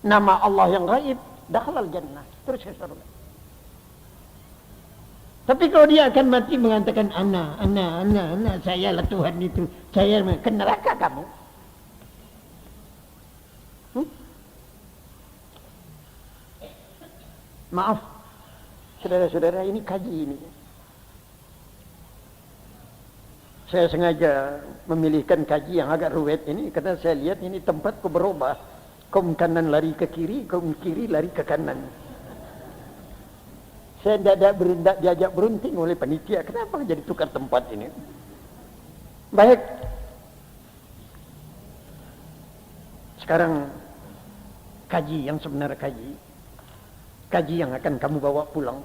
[SPEAKER 2] nama Allah yang gaib, dakhalal jannah, terus ke surga. Tapi kalau dia akan mati mengatakan ana, saya lah Tuhan itu, saya ke neraka kamu. Maaf, saudara-saudara, ini kaji ini. Saya sengaja memilihkan kaji yang agak ruwet ini karena saya lihat ini tempatku berubah. Kaum kanan lari ke kiri, kaum kiri lari ke kanan. Saya tidak diajak berunding oleh panitia. Kenapa jadi tukar tempat ini? Baik. Sekarang kaji yang sebenarnya kaji. Kaji yang akan kamu bawa pulang.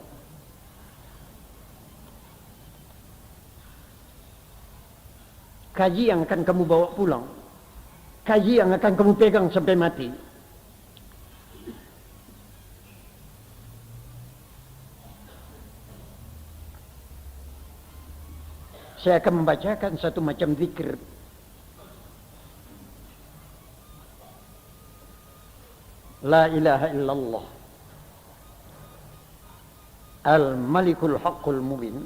[SPEAKER 2] Kaji yang akan kamu bawa pulang. Kaji yang akan kamu pegang sampai mati. Saya akan membacakan satu macam zikir. La ilaha illallah. Al-Malikul Haqqul Mubin.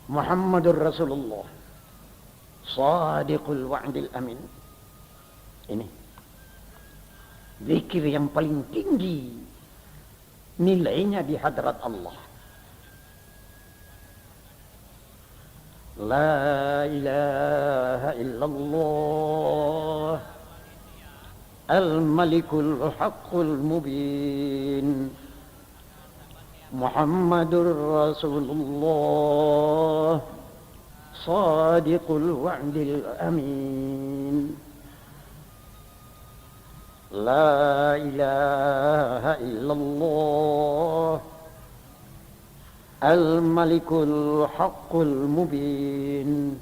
[SPEAKER 2] Muhammadur Rasulullah. Sadiqul Wa'dil Amin. Ini zikir yang paling tinggi nilainya di hadrat Allah. La ilaha illallah Al-Malikul Haqqul Mubin Muhammadur Rasulullah Sadiqul Wa'dil Amin. La ilaha illallah Al-Malikul Haqqul Mubin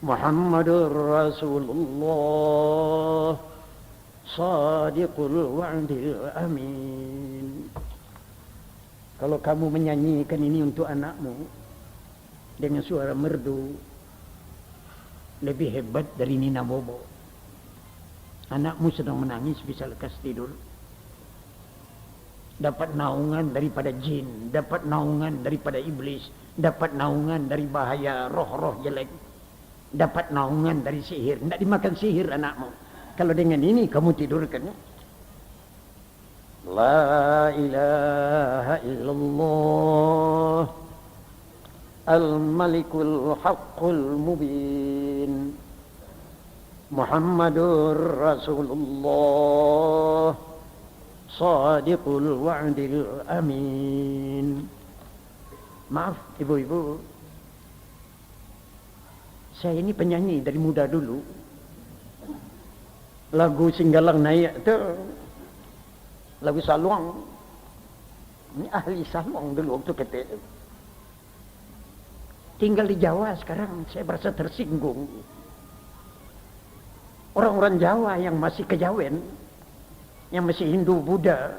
[SPEAKER 2] Muhammadur Rasulullah Sadiqul Wa'dil Amin. Kalau kamu menyanyikan ini untuk anakmu dengan suara merdu, lebih hebat dari Nina Bobo. Anakmu sedang menangis bisa lekas tidur. Dapat naungan daripada jin, dapat naungan daripada iblis, dapat naungan dari bahaya roh-roh jelek, dapat naungan dari sihir. Tidak dimakan sihir anakmu. Kalau dengan ini kamu tidurkan. La ilaha illallah Al-Malikul Haqqul Mubin Muhammadur Rasulullah Sadiqul Wa'dil Amin. Maaf ibu-ibu, saya ini penyanyi dari muda dulu. Lagu Singgalang Naik itu lagu saluang. Ini ahli saluang dulu waktu kecil. Tinggal di Jawa sekarang saya merasa tersinggung. Orang-orang Jawa yang masih kejawen, yang masih Hindu Buddha,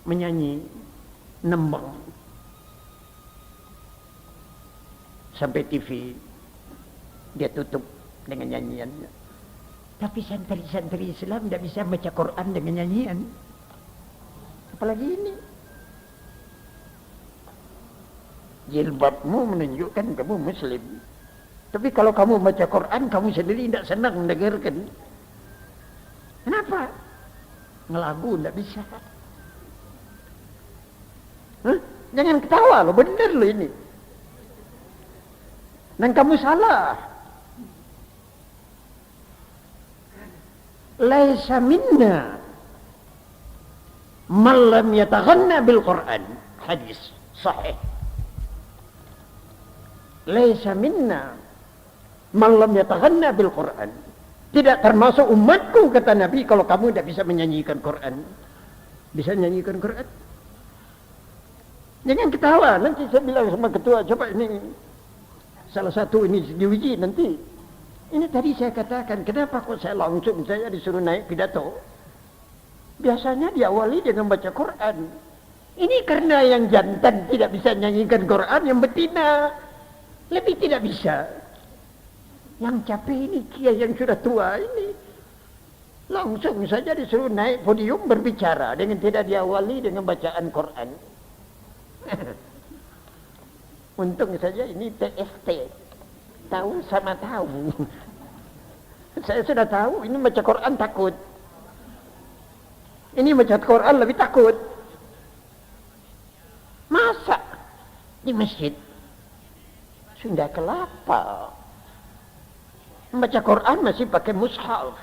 [SPEAKER 2] menyanyi nembang. Sampai TV dia tutup dengan nyanyiannya. Tapi santri-santri Islam tidak bisa baca Quran dengan nyanyian. Apalagi ini. Jilbabmu menunjukkan kamu Muslim. Tapi kalau kamu baca Quran, kamu sendiri tidak senang mendengarkan. Kenapa? Ngelagu tidak bisa. Hah? Jangan ketawa loh, benar loh ini. Dan kamu salah. Laisa minna man lam yataghanna bil Quran. Hadis sahih. Laisa minna man lam yataghanna bil Quran. Tidak termasuk umatku, kata Nabi, kalau kamu tidak bisa menyanyikan Quran. Bisa menyanyikan Quran? Jangan ketawa. Nanti saya bilang sama ketua, coba ini salah satu ini diuji nanti. Ini tadi saya katakan, kenapa kok saya disuruh naik pidato? Biasanya diawali dengan baca Quran. Ini karena yang jantan tidak bisa nyanyikan Quran, yang betina lebih tidak bisa. Yang capek ini kiai yang sudah tua ini. Langsung saja disuruh naik podium berbicara dengan tidak diawali dengan bacaan Quran. Untung saja ini TFT. Tahu sama tahu. Saya sudah tahu ini baca Quran takut. Ini baca Quran lebih takut. Masa di masjid Sunda Kelapa membaca Quran masih pakai mushaf.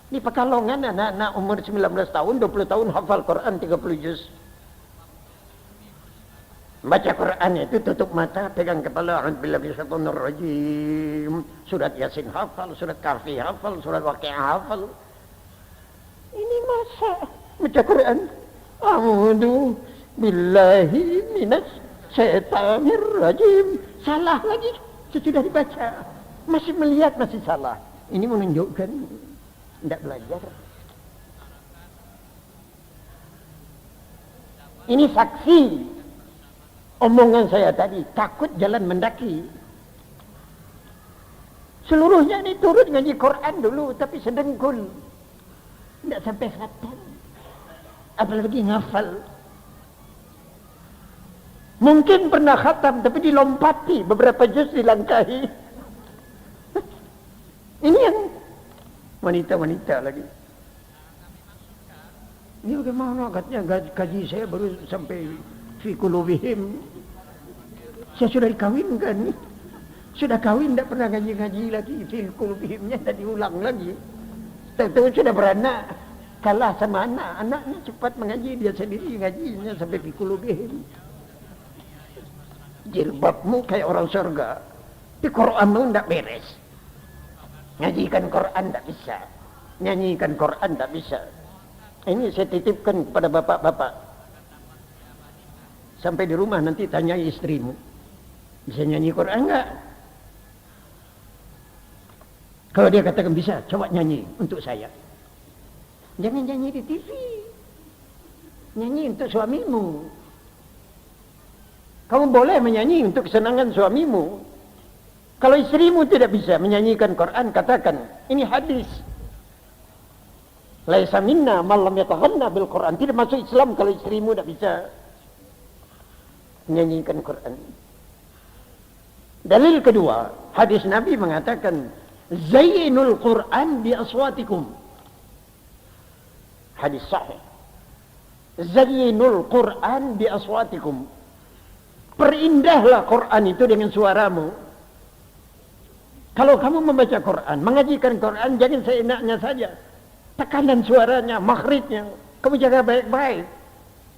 [SPEAKER 2] Di Pekalongan anak-anak umur 19 tahun, 20 tahun hafal Quran 30 juz. Baca Quran itu tutup mata, pegang kepala, a'udzubillahi minasyaitonir rajim. Surat Yasin hafal, surat Kahfi hafal, surat Waqiah hafal. Ini masa baca Quran? A'udzu billahi minasyaitonir rajim. Salah lagi, sudah dibaca. Masih melihat masih salah. Ini menunjukkan tidak belajar. Ini saksi omongan saya tadi, takut jalan mendaki. Seluruhnya ini turut ngaji Quran dulu, tapi sedengkul. Tidak sampai khatam. Apalagi ngafal. Mungkin pernah khatam, tapi dilompati, beberapa juz dilangkahi. Ini yang wanita-wanita lagi. Ini bagaimana katanya gaji saya baru sampai fi qulubihim. Saya sudah dikawinkan. Sudah kawin tidak pernah ngaji-ngaji lagi. Fi qulubihimnya tidak diulang lagi. Tahu-tahu sudah beranak. Kalah sama anak. Anaknya cepat mengaji. Dia sendiri ngajinya sampai fi qulubihim. Jilbabmu kayak orang surga. Tapi Quranmu tidak beres. Ngajikan Quran tidak bisa. Nyanyikan Quran tidak bisa. Ini saya titipkan kepada bapak-bapak. Sampai di rumah nanti tanya istrimu. Bisa nyanyi Quran enggak? Kalau dia katakan bisa, coba nyanyi untuk saya. Jangan nyanyi di TV. Nyanyi untuk suamimu. Kamu boleh menyanyi untuk kesenangan suamimu. Kalau istrimu tidak bisa menyanyikan Quran, katakan, ini hadis. Laisa minna man lam yataghanna bil Quran. Tidak masuk Islam kalau istrimu tidak bisa menyanyikan Quran. Dalil kedua, hadis Nabi mengatakan, Zayyinul Quran bi aswatikum. Hadis sahih. Zayyinul Quran bi aswatikum. Perindahlah Quran itu dengan suaramu. Kalau kamu membaca Quran, mengajikan Quran, jangan seenaknya saja. Tekanan suaranya, makhrijnya, kamu jaga baik-baik.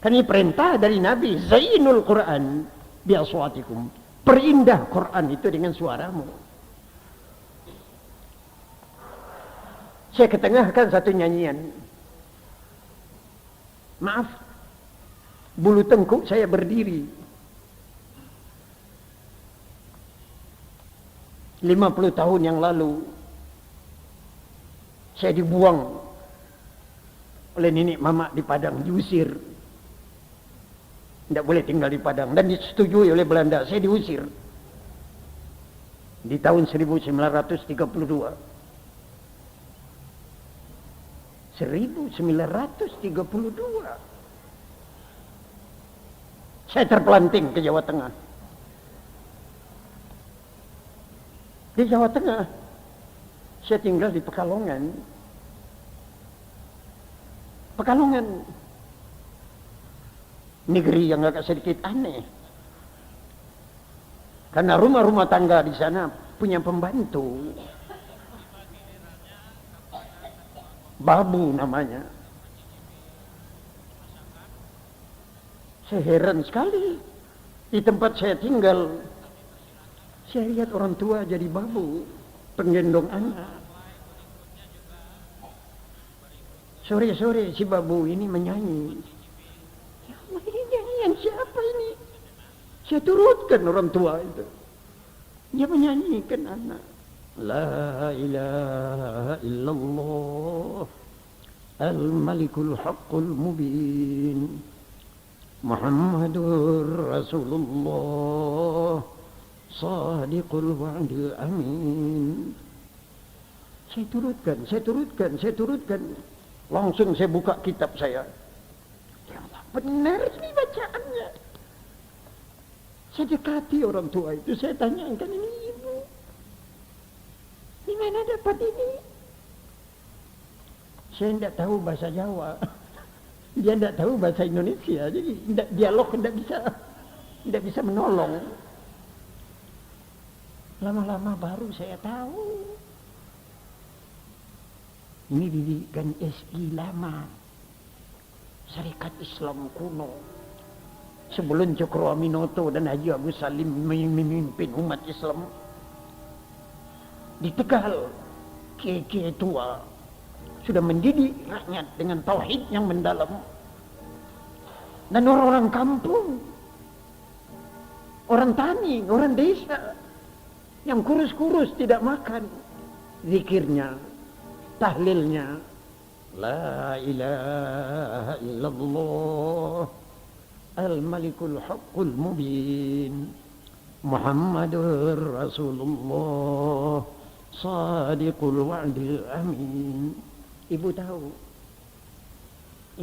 [SPEAKER 2] Kan ini perintah dari Nabi, Zainul Quran bi aswatikum. Perindah Quran itu dengan suaramu. Saya ketengahkan satu nyanyian. Maaf, bulu tengkuk saya berdiri. 50 tahun yang lalu, saya dibuang oleh nenek mama di Padang, diusir. Tidak boleh tinggal di Padang, dan disetujui oleh Belanda, saya diusir. Di tahun 1932. 1932. Saya terpelanting ke Jawa Tengah. Di Jawa Tengah, saya tinggal di Pekalongan. Pekalongan, negeri yang agak sedikit aneh. Karena rumah-rumah tangga di sana punya pembantu. Babu namanya. Saya heran sekali. Di tempat saya tinggal, saya lihat orang tua jadi babu, penggendong anak. Sore-sore si babu ini menyanyi. Ya Allah, ini nyanyian siapa ini? Saya turutkan orang tua itu. Dia menyanyikan anak. La ilaha illallah al-malikul haqqul mubin Muhammadur Rasulullah sadiqul wa'dil amin. Saya turutkan. Langsung saya buka kitab saya. Ya Allah, benar ini bacaannya. Saya dekati orang tua itu, saya tanyakan, ini ibu, di mana dapat ini? Saya tidak tahu bahasa Jawa, dia tidak tahu bahasa Indonesia, jadi dialog tidak bisa menolong. Lama-lama baru saya tahu, ini didikan SI lama, Syarikat Islam kuno. Sebelum Cokro Aminoto dan Haji Agus Salim memimpin umat Islam di Tegal, kiai-kiai tua sudah mendidik rakyat dengan tauhid yang mendalam. Dan orang-orang kampung, orang tani, orang desa yang kurus-kurus tidak makan, zikirnya, tahlilnya, la ilaha illallah al-malikul haqqul mubin Muhammadur Rasulullah sadiqul wa'dil amin. Ibu tahu,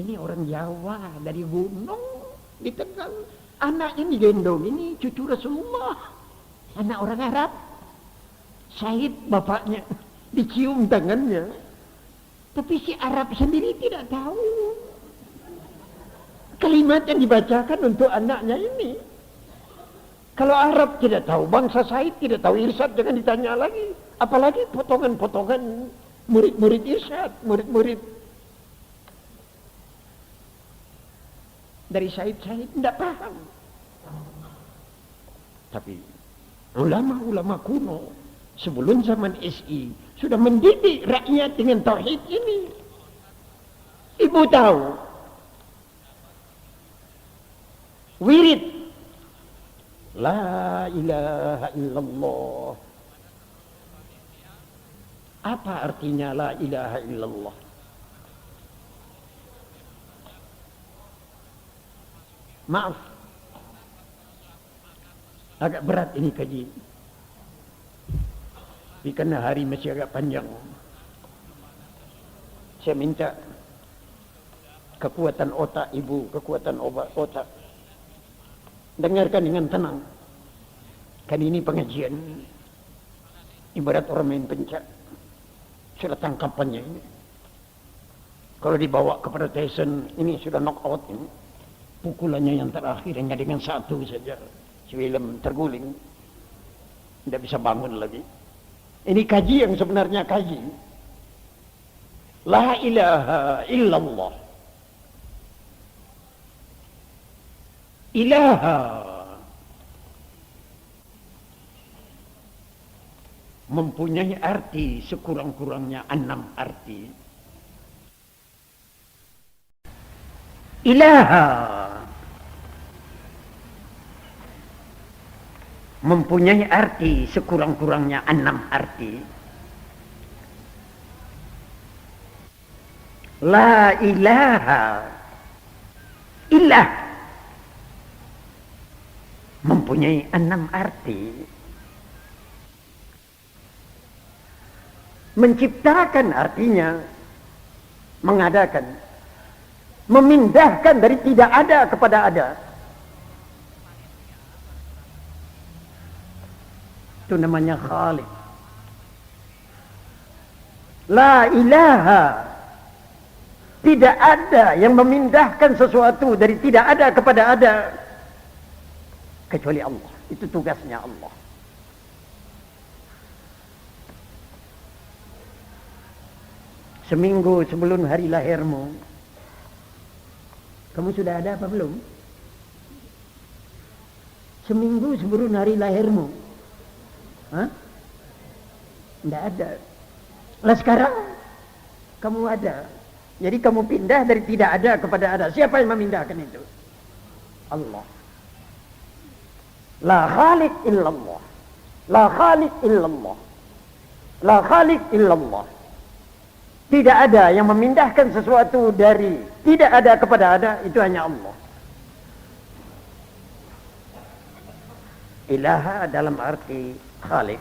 [SPEAKER 2] ini orang Jawa dari gunung di Tegal. Anaknya digendong, ini cucu Rasulullah, anak orang Arab. Syahid bapaknya, dicium tangannya. Tapi si Arab sendiri tidak tahu kalimat yang dibacakan untuk anaknya ini. Kalau Arab tidak tahu, bangsa Said tidak tahu, Irsyad jangan ditanya lagi. Apalagi potongan-potongan murid-murid Irsyad, murid-murid dari Said-Said tidak paham. Tapi ulama-ulama kuno sebelum zaman SI sudah mendidik rakyat dengan tauhid ini. Ibu tahu, wirid la ilaha illallah. Apa artinya la ilaha illallah? Maaf, agak berat ini kaji, karena hari masih agak panjang. Saya minta kekuatan otak ibu, kekuatan otak. Dengarkan dengan tenang. Kan ini pengajian ibarat orang main pencak. Sudah tangkapannya ini. Kalau dibawa kepada Tyson, ini sudah knock out ini. Pukulannya yang terakhir hanya dengan satu saja. Sebelum terguling, tidak bisa bangun lagi. Ini kaji yang sebenarnya kaji. La ilaha illallah. Ilaha mempunyai arti sekurang-kurangnya 6 arti. Ilaha mempunyai arti sekurang-kurangnya 6 arti. La ilaha illah mempunyai 6 arti. Menciptakan artinya mengadakan, memindahkan dari tidak ada kepada ada. Itu namanya Khaliq. La ilaha, tidak ada yang memindahkan sesuatu dari tidak ada kepada ada kecuali Allah. Itu tugasnya Allah. Seminggu sebelum hari lahirmu, kamu sudah ada apa belum? Seminggu sebelum hari lahirmu, hah? Tidak ada. Lah sekarang kamu ada. Jadi kamu pindah dari tidak ada kepada ada. Siapa yang memindahkan itu? Allah. La khaliq illallah. La khaliq illallah. La khaliq illallah. Tidak ada yang memindahkan sesuatu dari tidak ada kepada ada, itu hanya Allah. Ilaha dalam arti khaliq.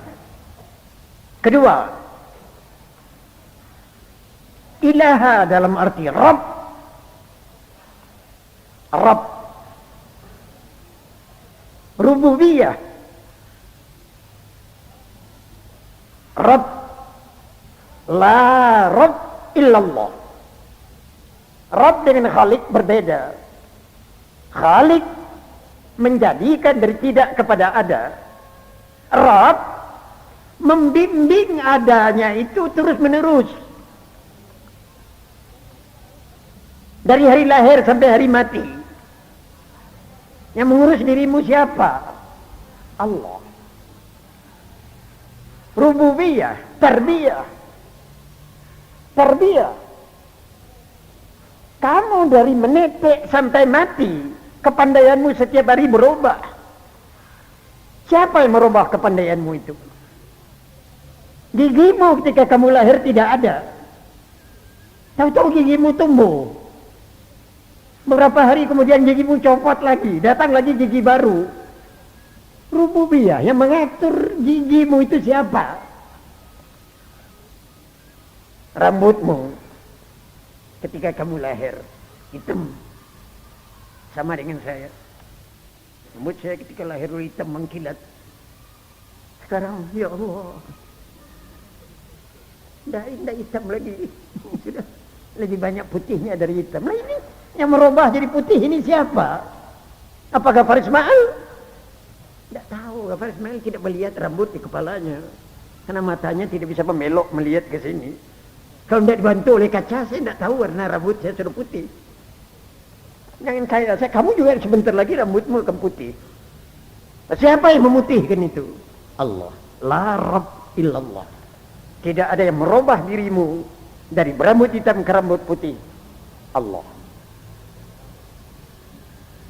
[SPEAKER 2] Kedua, ilaha dalam arti Rabb. Rabb. Rububiyah. Rabb. La Rabb illallah. Rabb dengan Khalik berbeda. Khalik menjadikan dari tidak kepada ada. Rabb membimbing adanya itu terus menerus. Dari hari lahir sampai hari mati. Yang mengurus dirimu siapa? Allah. Rububiyah, tarbiyah. Tarbiyah. Kamu dari menetek sampai mati, kepandaianmu setiap hari berubah. Siapa yang merubah kepandaianmu itu? Gigimu ketika kamu lahir tidak ada. Tahu-tahu gigimu tumbuh. Beberapa hari kemudian gigimu copot lagi, datang lagi gigi baru. Rububiyah yang mengatur gigimu itu siapa? Rambutmu ketika kamu lahir hitam sama dengan saya. Rambut saya ketika lahir hitam mengkilat. Sekarang ya Allah, tidak hitam lagi. Sudah lebih banyak putihnya dari hitam. Nah ini yang merubah jadi putih ini siapa? Apakah Faris Ismail? Tidak tahu. Faris Ismail tidak melihat rambut di kepalanya karena matanya tidak bisa membelok melihat ke sini. Kalau tidak dibantu oleh kaca, saya tidak tahu warna rambut saya sudah putih. Jangan saya, kamu juga sebentar lagi rambutmu akan putih. Siapa yang memutihkan itu? Allah. La Rabb illallah. Tidak ada yang merubah dirimu dari berambut hitam ke rambut putih. Allah.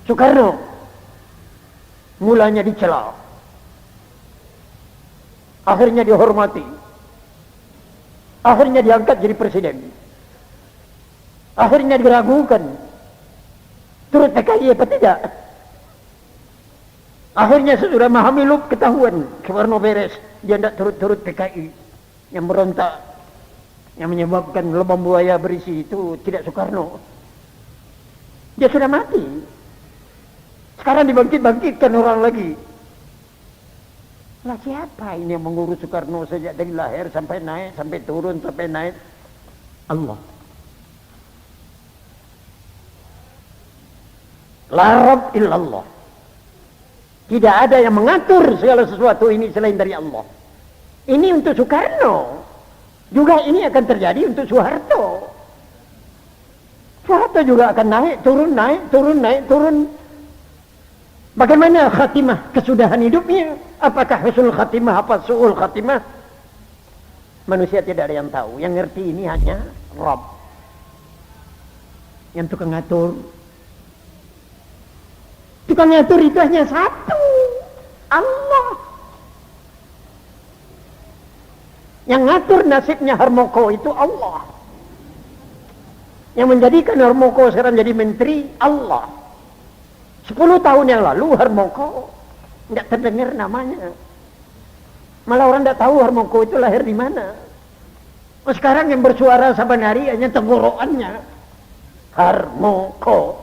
[SPEAKER 2] Soekarno mulanya dicela, akhirnya dihormati. Akhirnya diangkat jadi presiden. Akhirnya diragukan. Turut PKI apa tidak? Akhirnya sesudah Mahamilub ketahuan. Soekarno beres. Dia tidak turut-turut PKI. Yang berontak. Yang menyebabkan lubang buaya berisi itu tidak Soekarno. Dia sudah mati. Sekarang dibangkit-bangkitkan orang lagi. Lah siapa ini yang mengurus Soekarno sejak dari lahir sampai naik, sampai turun, sampai naik? Allah. La Rabb illallah. Tidak ada yang mengatur segala sesuatu ini selain dari Allah. Ini untuk Soekarno. Juga ini akan terjadi untuk Soeharto. Soeharto juga akan naik, turun, naik, turun, naik, turun. Bagaimana khatimah kesudahan hidupnya? Apakah husnul khatimah apa su'ul khatimah? Manusia tidak ada yang tahu. Yang ngerti ini hanya Rabb. Yang tukang ngatur. Tukang ngatur itu hanya satu. Allah. Yang ngatur nasibnya Harmoko itu Allah. Yang menjadikan Harmoko sekarang jadi menteri Allah. 10 tahun yang lalu Harmoko tidak terdengar namanya. Malah orang tidak tahu Harmoko itu lahir di mana. Oh, sekarang yang bersuara saban hari hanya tenggorokannya. Harmoko.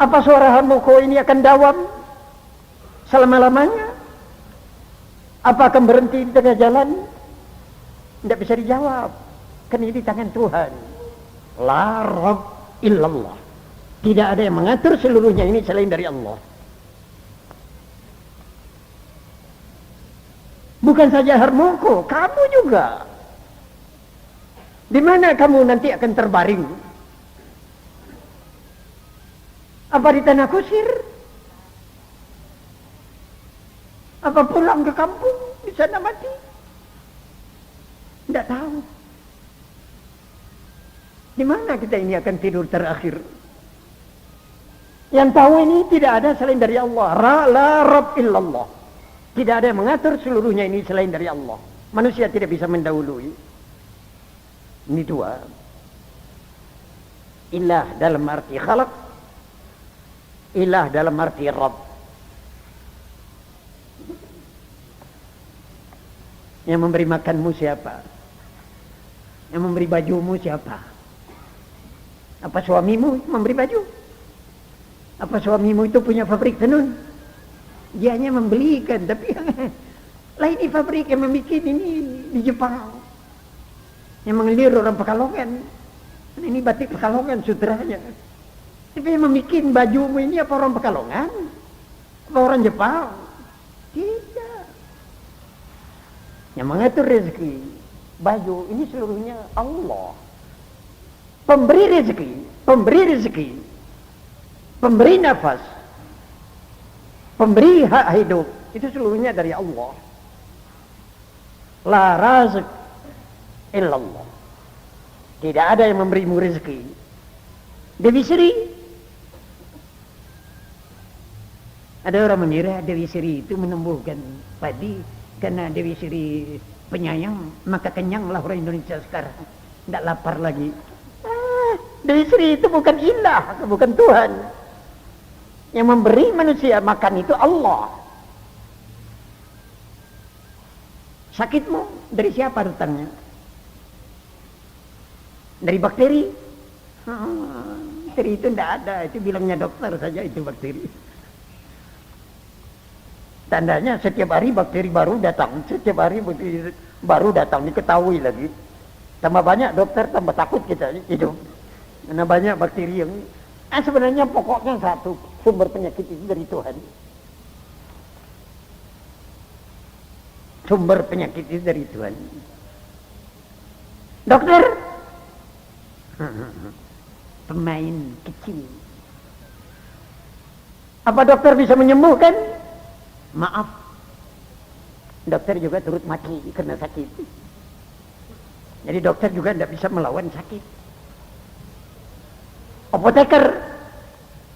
[SPEAKER 2] Apa suara Harmoko ini akan dawam selama-lamanya? Apa akan berhenti di tengah jalan? Tidak bisa dijawab. Kan ini di tangan Tuhan. La Rabb illallah. Tidak ada yang mengatur seluruhnya ini selain dari Allah. Bukan saja Harmoko, kamu juga. Di mana kamu nanti akan terbaring? Apa di tanah kusir? Apa pulang ke kampung di sana mati? Tidak tahu. Di mana kita ini akan tidur terakhir? Yang tahu ini tidak ada selain dari Allah. La Rabb illallah. Tidak ada yang mengatur seluruhnya ini selain dari Allah. Manusia tidak bisa mendahului. Ini dua. Ilah dalam arti khalaq. Ilah dalam arti Rabb. Yang memberi makanmu siapa? Yang memberi bajumu siapa? Apa suamimu memberi baju? Apa suamimu itu punya pabrik tenun? Dia hanya membelikan, tapi lah ini pabrik yang membuat ini di Jepang. Yang mengelir orang Pekalongan. Ini batik Pekalongan sutranya. Tapi yang membuat bajumu ini apa orang Pekalongan? Apa orang Jepang? Tidak. Yang mengatur rezeki, baju ini seluruhnya Allah. Pemberi rezeki, pemberi nafas, pemberi hak hidup, itu seluruhnya dari Allah. La razq illallah. Tidak ada yang memberimu rezeki. Dewi Sri. Ada orang mengira Dewi Sri itu menumbuhkan padi karena Dewi Sri penyayang, maka kenyanglah orang Indonesia sekarang. Tidak lapar lagi. Dewi Sri itu bukan ilah, bukan Tuhan. Yang memberi manusia makan itu Allah. Sakitmu dari siapa datangnya? Dari bakteri? Bakteri itu tidak ada, itu bilangnya dokter saja itu bakteri. Tandanya setiap hari bakteri baru datang, setiap hari bakteri baru datang, diketahui lagi. Tambah banyak dokter, tambah takut kita hidup. Karena banyak bakteri yang sebenarnya pokoknya satu, sumber penyakit itu dari Tuhan. Sumber penyakit itu dari Tuhan. Dokter, pemain kecil. Apa dokter bisa menyembuhkan? Maaf, dokter juga turut mati karena sakit. Jadi dokter juga tidak bisa melawan sakit. Apoteker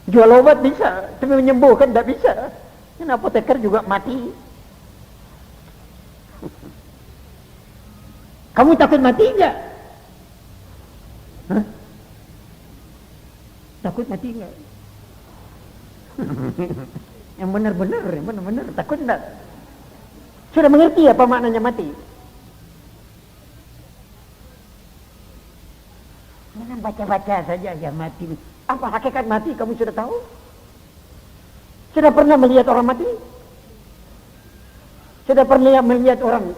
[SPEAKER 2] jual obat bisa, tapi menyembuhkan tidak bisa. Karena apoteker juga mati. Kamu takut mati enggak? Hah? Takut mati enggak? Yang benar-benar takut enggak? Sudah mengerti apa maknanya mati? Jangan baca-baca saja ya mati. Apa hakikat mati kamu sudah tahu? Sudah pernah melihat orang mati? Sudah pernah melihat orang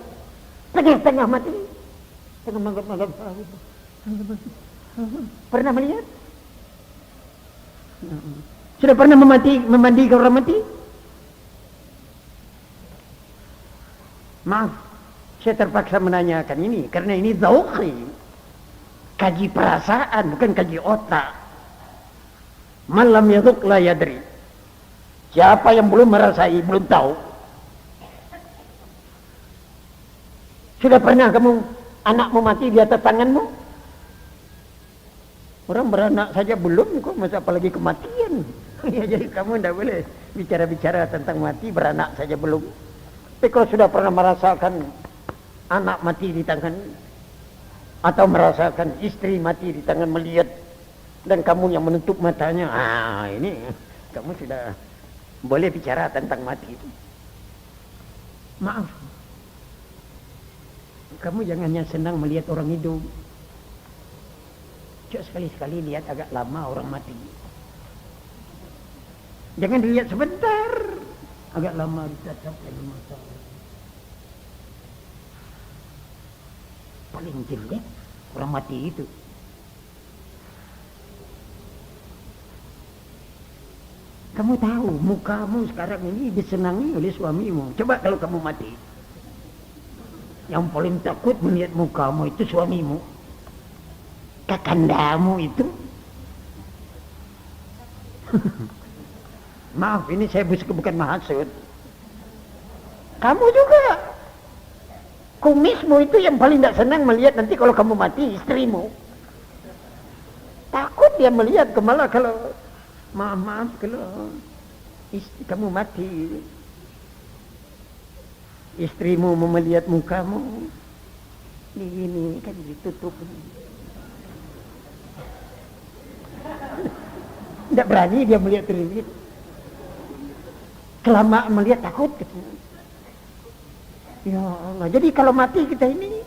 [SPEAKER 2] tengah-tengah mati? Tengah malam. Pernah melihat? Sudah pernah memandikan orang mati? Maaf, saya terpaksa menanyakan ini karena ini zauqi. Kaji perasaan, bukan kaji otak. Malam yaduk la yadri. Siapa yang belum merasai, belum tahu. Sudah pernah kamu anakmu mati di atas tanganmu? Orang beranak saja belum kok, masa apalagi kematian. Ya, jadi kamu tidak boleh bicara-bicara tentang mati, beranak saja belum. Tapi kalau sudah pernah merasakan anak mati di tangan, atau merasakan istri mati di tangan, melihat, dan kamu yang menutup matanya, ini kamu sudah boleh bicara tentang mati. Maaf, kamu jangan hanya senang melihat orang hidup. Coba sekali-sekali lihat agak lama orang mati. Jangan dilihat sebentar, agak lama ditatap lagi mata. Paling jelek orang mati itu. Kamu tahu mukamu sekarang ini disenangi oleh suamimu. Coba kalau kamu mati, yang paling takut melihat mukamu itu suamimu, kakandamu itu. Maaf, ini saya bukan maksud. Kamu juga, kumismu itu yang paling tidak senang melihat nanti kalau kamu mati istrimu. Takut dia melihat, malah kalau maaf kalau kamu mati, istrimu mau melihat mukamu, ini kan ditutup. Tidak berani dia melihat terlihat. Kelamaan melihat takut. Ya Allah, jadi kalau mati kita ini,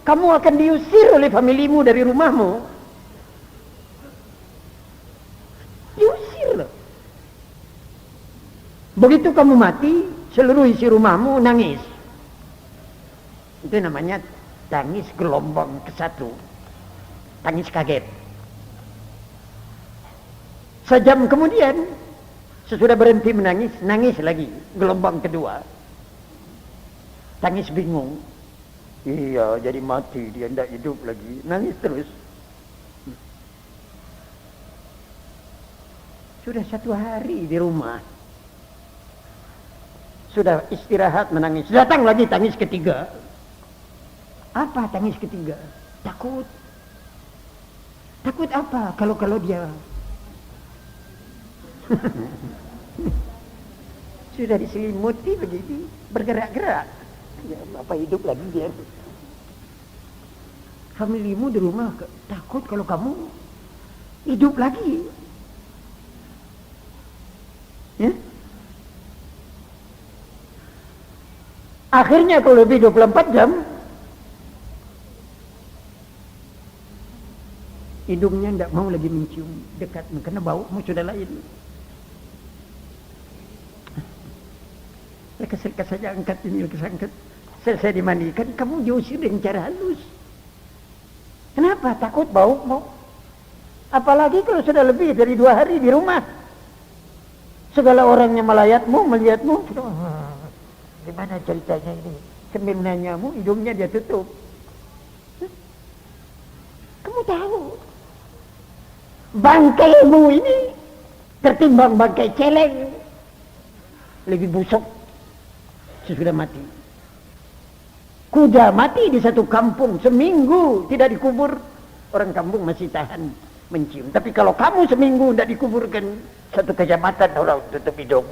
[SPEAKER 2] kamu akan diusir oleh familimu dari rumahmu. Diusir loh. Begitu kamu mati, seluruh isi rumahmu nangis. Itu namanya tangis gelombang ke-1. Tangis kaget. Sejam kemudian, sesudah berhenti menangis, nangis lagi, gelombang kedua. Tangis bingung. Iya, jadi mati, dia tidak hidup lagi. Nangis terus. Sudah 1 hari di rumah. Sudah istirahat menangis. Datang lagi tangis ketiga. Apa tangis ketiga? Takut. Takut apa? Kalau dia sudah diselimuti begini, bergerak-gerak. Ya, apa hidup lagi dia? Familimu di rumah takut kalau kamu hidup lagi. Ya? Akhirnya kalau lebih 24 jam, hidungnya tidak mau lagi mencium dekat, karena baumu sudah lain. Lekas-lekas saja angkat ini, lekas angkat. Selesai dimandikan, kamu diusir dengan cara halus. Kenapa? Takut bau. Apalagi kalau sudah lebih dari 2 hari di rumah. Segala orangnya melayatmu, melihatmu. Gimana ceritanya ini? Sambil menanyamu, hidungnya dia tutup. Kamu tahu, bangkaimu ini tertimbang bangkai celeng, lebih busuk sesudah mati. Kuda mati di satu kampung seminggu tidak dikubur, orang kampung masih tahan mencium. Tapi kalau kamu seminggu tidak dikuburkan, satu kecamatan orang tutup hidung.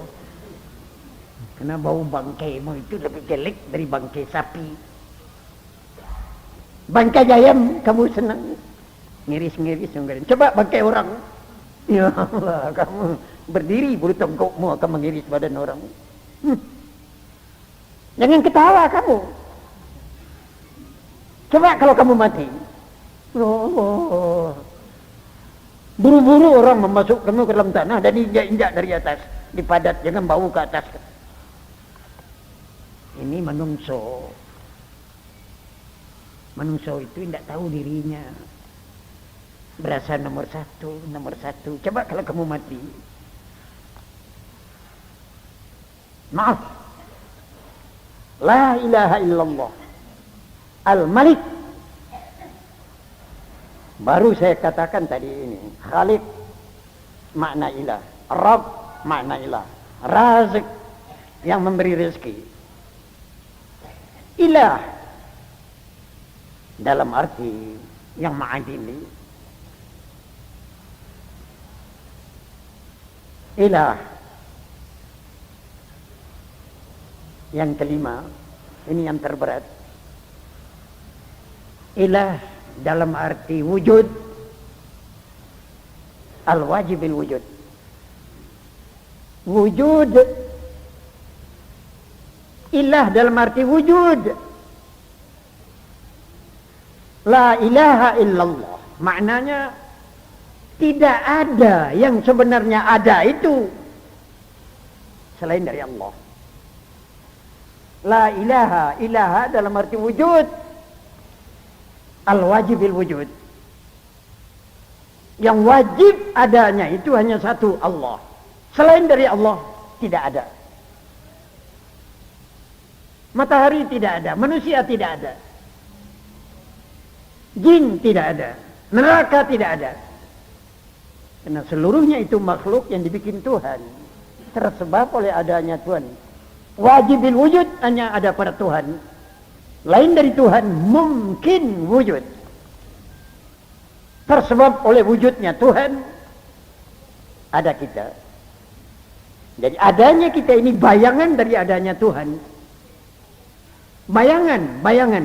[SPEAKER 2] Karena bau bangkaimu itu lebih jelek dari bangkai sapi. Bangkai ayam kamu senang, ngiris-ngiris. Coba bangkai orang, ya Allah, kamu berdiri bulu tengkukmu akan mengiris badan orang. Jangan ketawa kamu. Coba kalau kamu mati, buru-buru orang memasukkanmu ke dalam tanah dan injak-injak dari atas, dipadat, jangan bau ke atas. Ini manungso. Manungso itu tidak tahu dirinya, berasa nomor satu. Coba kalau kamu mati, maaf, la ilaha illallah al-malik. Baru saya katakan tadi ini, Khalik makna ilah, Rabb makna ilah, Razik yang memberi rezeki. Ilah dalam arti yang ma'adili. Ilah yang kelima, ini yang terberat. Ilah dalam arti wujud, al-wajibil wujud. Wujud. Ilah dalam arti wujud. La ilaha illallah. Maknanya tidak ada yang sebenarnya ada itu selain dari Allah. La ilaha, ilaha dalam arti wujud, al-wajibil wujud. Yang wajib adanya itu hanya satu, Allah. Selain dari Allah tidak ada. Matahari tidak ada, manusia tidak ada, jin tidak ada, neraka tidak ada. Karena seluruhnya itu makhluk yang dibikin Tuhan, tersebab oleh adanya Tuhan. Wajibil wujud hanya ada pada Tuhan. Lain dari Tuhan mungkin wujud. Tersebab oleh wujudnya Tuhan, ada kita. Jadi adanya kita ini bayangan dari adanya Tuhan. Bayangan, bayangan.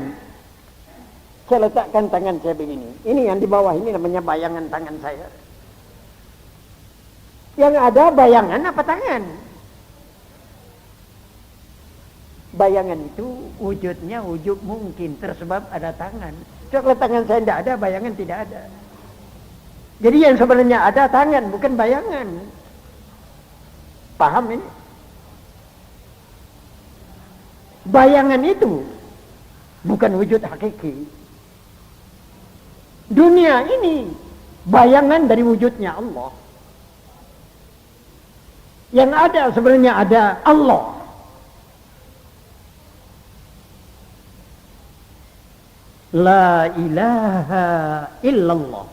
[SPEAKER 2] Saya letakkan tangan saya begini. Ini yang di bawah ini namanya bayangan tangan saya. Yang ada bayangan apa tangan? Bayangan itu wujudnya wujud mungkin, tersebab ada tangan. Kalau tangan saya tidak ada, bayangan tidak ada. Jadi yang sebenarnya ada tangan, bukan bayangan. Paham ini? Bayangan itu bukan wujud hakiki. Dunia ini bayangan dari wujudnya Allah. Yang ada sebenarnya ada Allah. La ilaha illallah.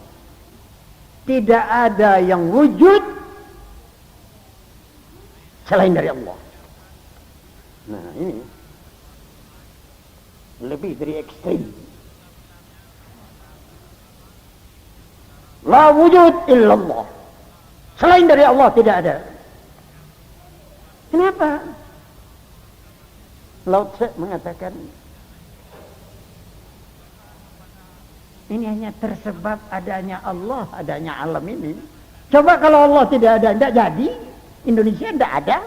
[SPEAKER 2] Tidak ada yang wujud selain dari Allah. Nah ini lebih dari ekstrim. La wujud illallah. Selain dari Allah tidak ada. Kenapa? Lao Tse mengatakan ini hanya tersebab adanya Allah, adanya alam ini. Coba kalau Allah tidak ada, tidak jadi. Indonesia tidak ada,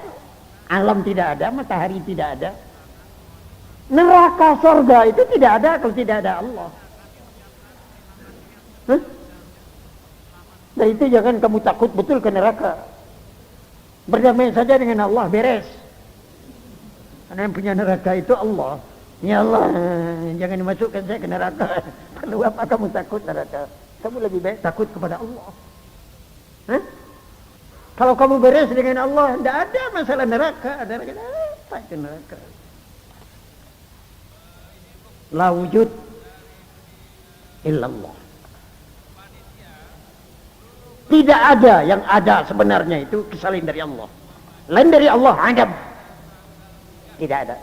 [SPEAKER 2] alam tidak ada, matahari tidak ada. Neraka, surga itu tidak ada kalau tidak ada Allah. Hah? Dan itu jangan kamu takut betul ke neraka. Berdamai saja dengan Allah, beres. Karena yang punya neraka itu Allah. Ya Allah, jangan dimasukkan saya ke neraka. Perlu apa kamu takut neraka? Kamu lebih baik takut kepada Allah. Hah? Kalau kamu beres dengan Allah, tidak ada masalah neraka. Ada apa itu neraka? La wujud illallah. Tidak ada yang ada sebenarnya itu selain dari Allah. Lain dari Allah, adam. Tidak ada.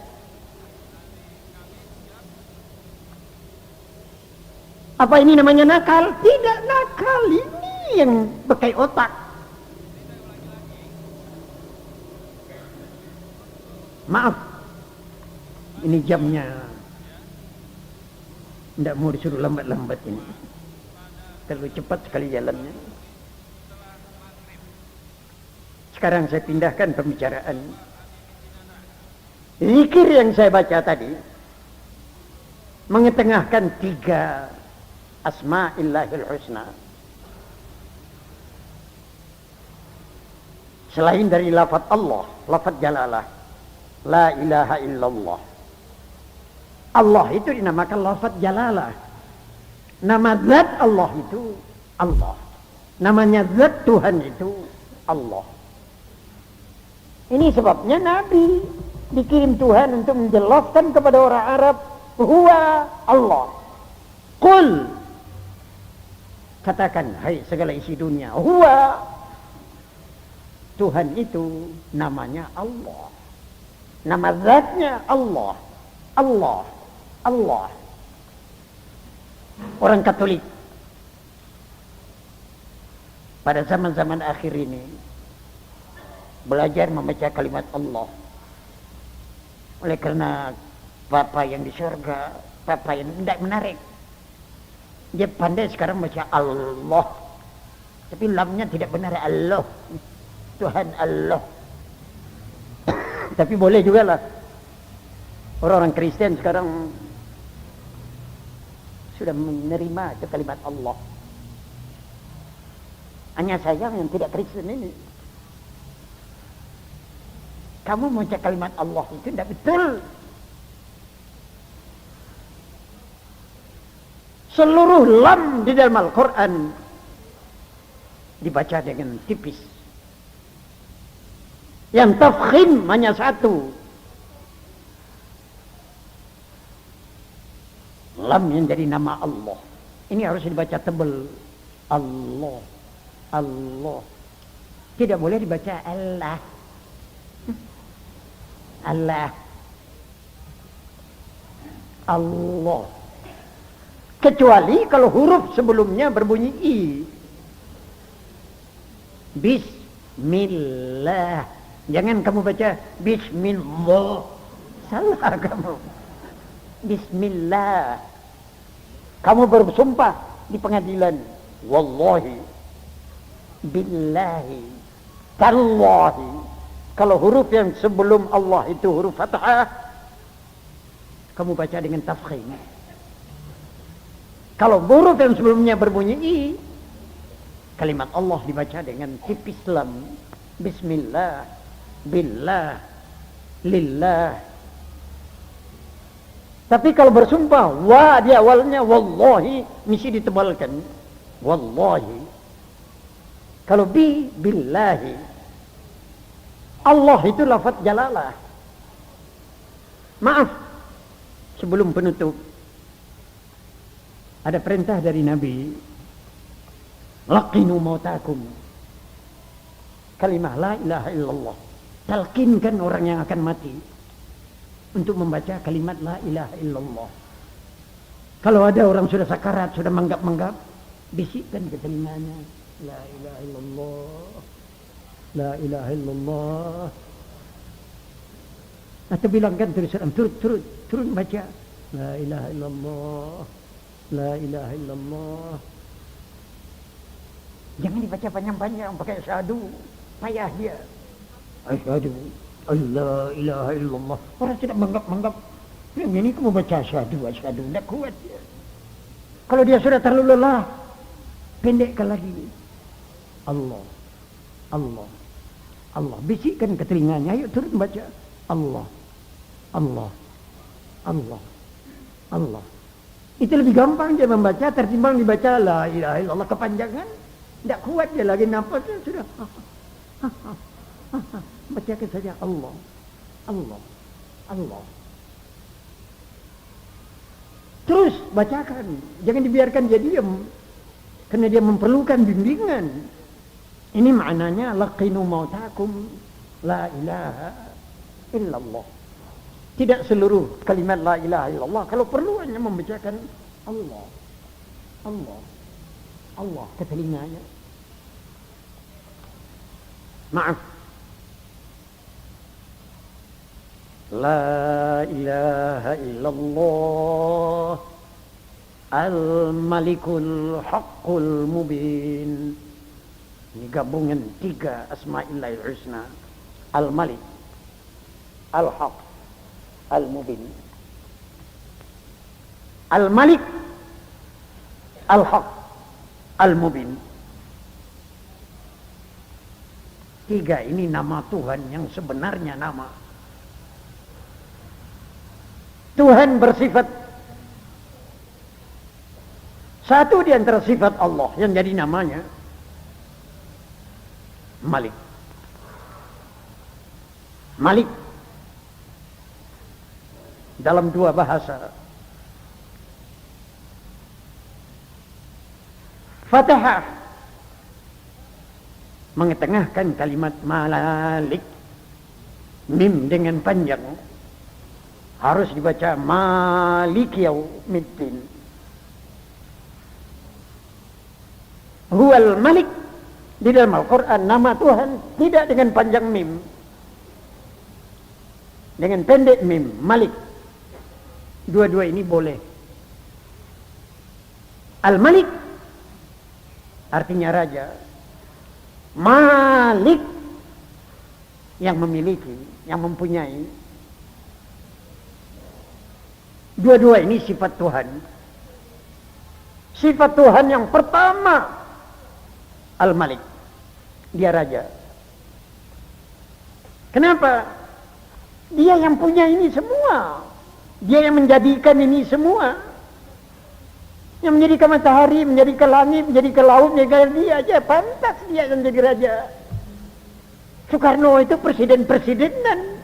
[SPEAKER 2] Apa ini namanya nakal? Tidak nakal, ini yang pakai otak. Maaf, ini jamnya. Tidak mau disuruh lambat-lambat ini. Terlalu cepat sekali jalannya. Sekarang saya pindahkan pembicaraan. Zikir yang saya baca tadi mengetengahkan 3 asma'illahil husna. Selain dari lafaz Allah, lafaz jalalah, la ilaha illallah. Allah itu dinamakan lafaz jalalah. Nama zat Allah itu Allah. Namanya zat Tuhan itu Allah. Ini sebabnya Nabi dikirim Tuhan untuk menjelaskan kepada orang Arab, huwa Allah. Qul, katakan, hai segala isi dunia, huwa, Tuhan itu namanya Allah. Nama zatnya Allah. Allah. Allah. Orang Katolik pada zaman-zaman akhir ini belajar membaca kalimat Allah. Oleh karena Bapa yang di surga, Bapa yang tidak menarik, dia pandai sekarang baca Allah, tapi lamnya tidak benar, Allah, Tuhan Allah. Tapi boleh juga lah. Orang-orang Kristen sekarang sudah menerima itu kalimat Allah. Hanya saya yang tidak Kristen ini, kamu membaca kalimat Allah itu tidak betul. Seluruh lam di dalam Al-Quran dibaca dengan tipis. Yang tafkhim hanya satu. Lam yang jadi nama Allah. Ini harus dibaca tebal. Allah. Allah. Tidak boleh dibaca Allah. Allah. Allah. Kecuali kalau huruf sebelumnya berbunyi I. Bismillah. Jangan kamu baca Bismillah. Salah kamu. Bismillah. Kamu bersumpah di pengadilan. Wallahi. Billahi. Tallahi. Kalau huruf yang sebelum Allah itu huruf fathah, kamu baca dengan tafkhim. Kalau huruf yang sebelumnya berbunyi I, kalimat Allah dibaca dengan tipis lam. Bismillah, billah, lillah. Tapi kalau bersumpah, wa di awalnya wallahi, mesti ditebalkan. Wallahi. Kalau billahi. Allah itu lafaz jalalah. Maaf, sebelum penutup, ada perintah dari Nabi, laqinu mautakum, kalimah la ilaha illallah. Talkinkan orang yang akan mati untuk membaca kalimat la ilaha illallah. Kalau ada orang sudah sakarat, sudah menggap-menggap, bisikkan ke telinganya, la ilaha illallah, la ilaha illallah. Atau bilangkan tulisan, turun baca, la ilaha illallah, la ilaha illallah. Jangan dibaca panjang-panjang pakai syahadu, payah dia. Asyhadu alla ilaha illallah. Orang sudah menganggap ini kamu baca asyhadu, tidak kuat dia. Kalau dia sudah terlalu lelah, pendekkan lagi. Allah, Allah, Allah. Bisikkan ke telinganya, ayo turun baca. Allah, Allah, Allah, Allah. Itu lebih gampang dia membaca tertimbang dibaca la ilaha illallah kepanjangan. Tidak kuat dia lagi nafasnya sudah. Bacakan saja Allah, Allah, Allah. Terus bacakan, jangan dibiarkan dia diam, karena dia memerlukan bimbingan. Ini maknanya laqinu mautakum la ilaha illallah. Tidak seluruh kalimat la ilaha illallah, kalau perlu hanya membacakan Allah, Allah, Allah ke telinganya. Maaf. La ilaha illallah al-malikul haqqul mubin. Ini gabungan 3 asma'illahil husna. Al-malik, al-haq, al-mubin. Al-malik, al-haq, al-mubin. 3 ini nama Tuhan yang sebenarnya nama. Tuhan bersifat satu di antara sifat Allah yang jadi namanya Malik. Malik dalam 2 bahasa. Fatahah mengetengahkan kalimat Malik, mim dengan panjang. Harus dibaca Maliki Yaumiddin. Huwal Malik. Di dalam Al-Quran nama Tuhan tidak dengan panjang mim, dengan pendek mim, Malik. Dua-dua ini boleh. Al-Malik artinya raja. Malik yang memiliki, yang mempunyai. Dua-dua ini sifat Tuhan. Sifat Tuhan yang pertama Al-Malik, dia raja. Kenapa? Dia yang punya ini semua. Dia yang menjadikan ini semua. Yang menjadikan matahari, menjadikan langit, menjadikan laut, menjadikan dia aja. Pantas dia yang jadi raja. Soekarno itu presiden-presidenan.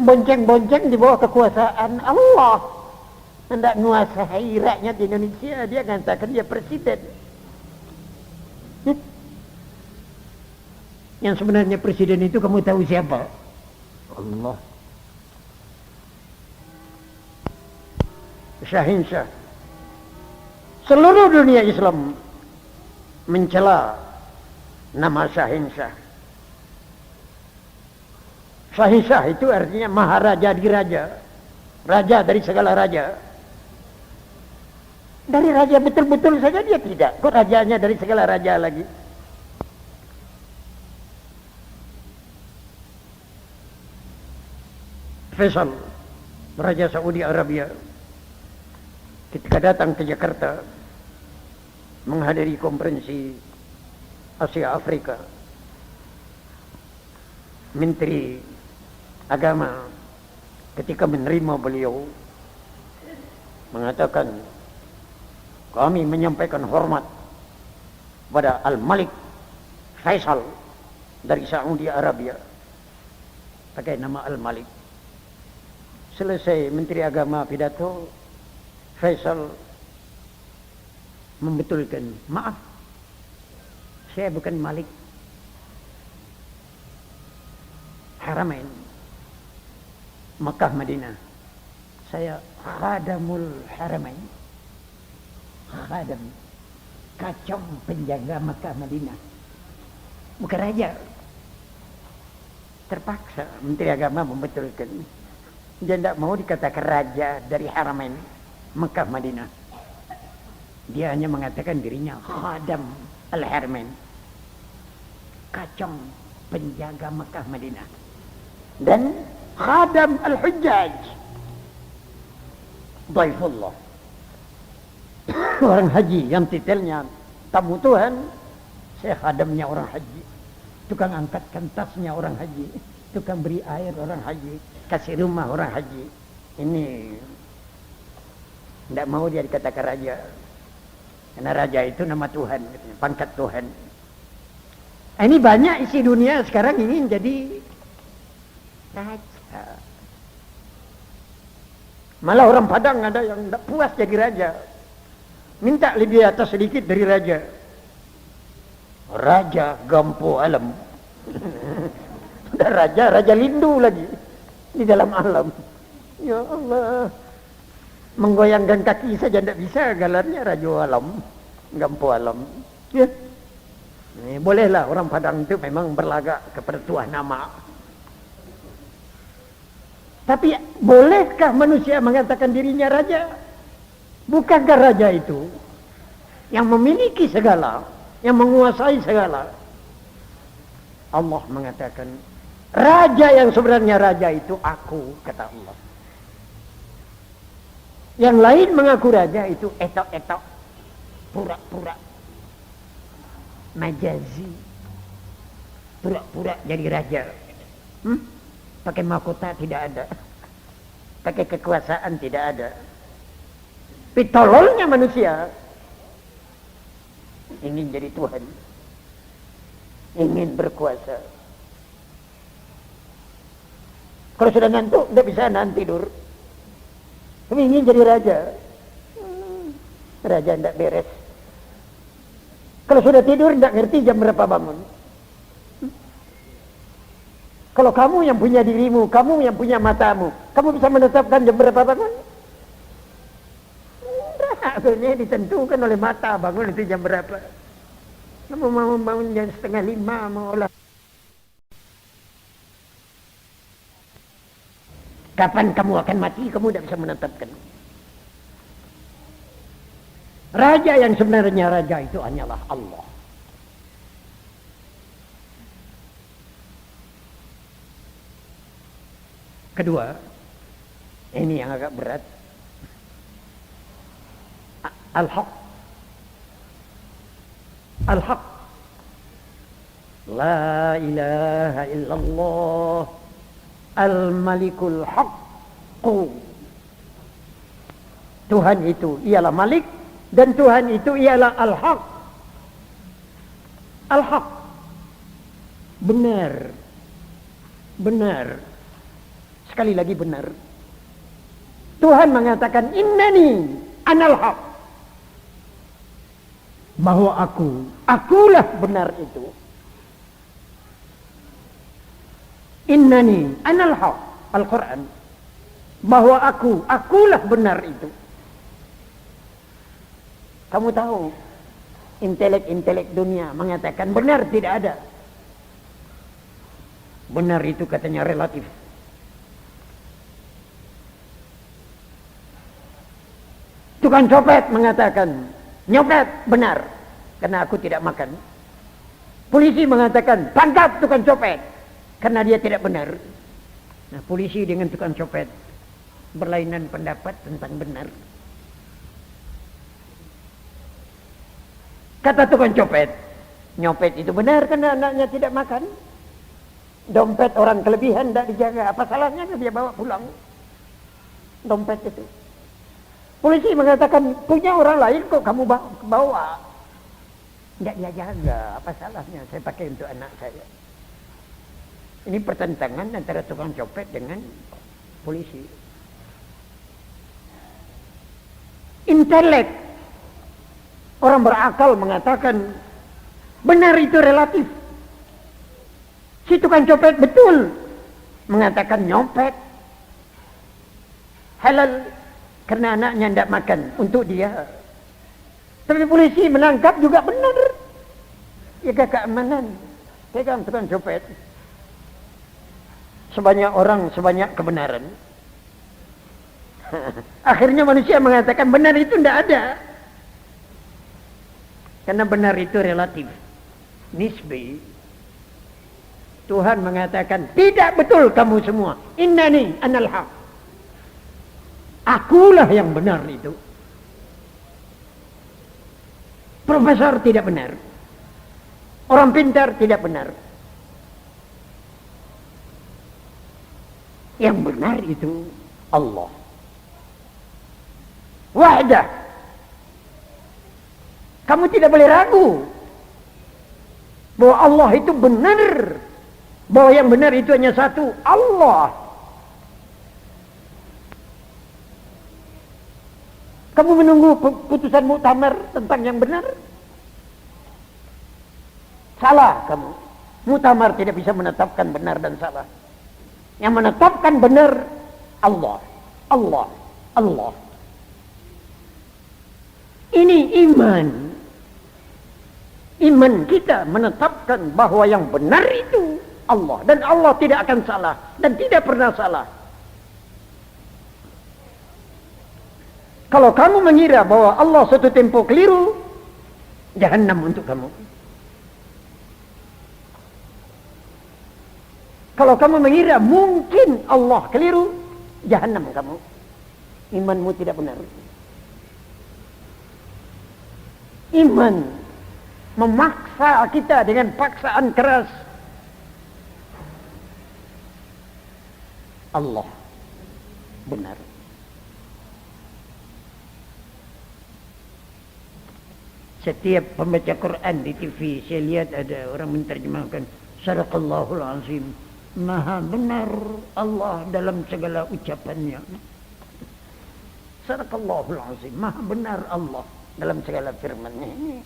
[SPEAKER 2] Bonceng-bonceng di bawah kekuasaan Allah. Hendak menguasai rakyat di Indonesia, dia katakan dia presiden. Yang sebenarnya presiden itu kamu tahu siapa? Allah. Syahinsyah. Seluruh dunia Islam mencela nama Syahinsyah. Syahinsyah itu artinya maharaja di raja. Raja dari segala raja. Dari raja betul-betul saja dia tidak. Kok rajanya dari segala raja lagi? Faisal, Raja Saudi Arabia, ketika datang ke Jakarta menghadiri konferensi Asia Afrika, Menteri Agama ketika menerima beliau mengatakan, kami menyampaikan hormat pada Al-Malik Faisal dari Saudi Arabia, pakai nama Al-Malik. Selesai Menteri Agama pidato, Faisal membetulkan, maaf, saya bukan Malik Haramain Makkah Madinah, saya Khadamul Haramain. Khadam, kacung penjaga Makkah Madinah, bukan raja. Terpaksa Menteri Agama membetulkan, dia tidak mau dikatakan raja dari Haramain Makkah Madinah. Dia hanya mengatakan dirinya Khadam Al-Haramain, kacung penjaga Makkah Madinah, dan Khadam Al-Hujjaj, Dhaifullah, orang haji yang titelnya tamu Tuhan. Saya khadamnya orang haji, tukang angkatkan tasnya orang haji, tukang beri air orang haji, kasih rumah orang haji. Ini tidak mau dia dikatakan raja, karena raja itu nama Tuhan, pangkat Tuhan. Ini banyak isi dunia sekarang ingin jadi raja. Malah orang Padang ada yang tidak puas jadi raja, minta lebih atas sedikit dari raja. Raja Gampo Alam. Sudah raja lindu lagi di dalam alam. Ya Allah, menggoyangkan kaki saja tidak bisa, galarnya Raja Alam, Gampo Alam. Ya, ini bolehlah orang Padang itu memang berlagak kepada tuah nama. Tapi bolehkah manusia mengatakan dirinya raja? Bukankah raja itu yang memiliki segala, yang menguasai segala? Allah mengatakan, raja yang sebenarnya raja itu aku, kata Allah. Yang lain mengaku raja itu etok-etok, pura-pura, majazi, pura-pura jadi raja. Pakai mahkota tidak ada, pakai kekuasaan tidak ada. Pitololnya manusia ingin jadi Tuhan, ingin berkuasa. Kalau sudah ngantuk tidak bisa nahan tidur, tapi ingin jadi raja. Raja tidak beres. Kalau sudah tidur tidak ngerti jam berapa bangun. Kalau kamu yang punya dirimu, kamu yang punya matamu, kamu bisa menetapkan jam berapa bangun? Akhirnya ditentukan oleh mata bangun itu jam berapa. Kamu mau bangun jam 4:30, mau olah. Kapan kamu akan mati, kamu tidak bisa menetapkan. Raja yang sebenarnya raja itu hanyalah Allah. Kedua, ini yang agak berat. Al-Haq. Al-Haq. La ilaha illallah. Al-Malikul Haqqu. Tuhan itu ialah Malik dan Tuhan itu ialah Al-Haq. Al-Haq. Benar. Benar. Sekali lagi benar. Tuhan mengatakan innani anal haq. Bahwa akulah benar itu. Innani anal haq. Al-Quran. Bahwa akulah benar itu. Kamu tahu, intelek-intelek dunia mengatakan benar tidak ada. Benar itu katanya relatif. Tukang copet mengatakan, nyopet benar, karena aku tidak makan. Polisi mengatakan, tangkap tukang copet, karena dia tidak benar. Nah, polisi dengan tukang copet berlainan pendapat tentang benar. Kata tukang copet, nyopet itu benar karena anaknya tidak makan. Dompet orang kelebihan tidak dijaga, apa salahnya dia bawa pulang dompet itu. Polisi mengatakan, punya orang lain kok kamu bawa. Tidak dia jaga, apa salahnya saya pakai untuk anak saya. Ini pertentangan antara tukang copet dengan polisi. Intelek. Orang berakal mengatakan, benar itu relatif. Si tukang copet betul mengatakan nyopet halal karena anaknya tidak makan untuk dia. Tapi polisi menangkap juga benar. Jaga keamanan. Pegang tukang copet. Sebanyak orang, sebanyak kebenaran. Akhirnya manusia mengatakan benar itu tidak ada. Karena benar itu relatif. Nisbi. Tuhan mengatakan, tidak betul kamu semua. Innani anal haq. Akulah yang benar itu. Profesor tidak benar. Orang pintar tidak benar. Yang benar itu Allah. Wahdah. Kamu tidak boleh ragu bahwa Allah itu benar. Bahwa yang benar itu hanya satu, Allah. Kamu menunggu putusan muktamar tentang yang benar? Salah kamu. Muktamar tidak bisa menetapkan benar dan salah. Yang menetapkan benar Allah. Allah. Allah. Ini iman. Iman kita menetapkan bahwa yang benar itu Allah. Dan Allah tidak akan salah. Dan tidak pernah salah. Kalau kamu mengira bahwa Allah suatu tempo keliru, Jahannam untuk kamu. Kalau kamu mengira mungkin Allah keliru, Jahannam kamu. Imanmu tidak benar. Iman memaksa kita dengan paksaan keras. Allah benar. Setiap pembaca Quran di TV, saya lihat ada orang menterjemahkan, Sadaqallahul Azim. Maha benar Allah dalam segala ucapannya. Sadaqallahul Azim. Maha benar Allah dalam segala firman-Nya.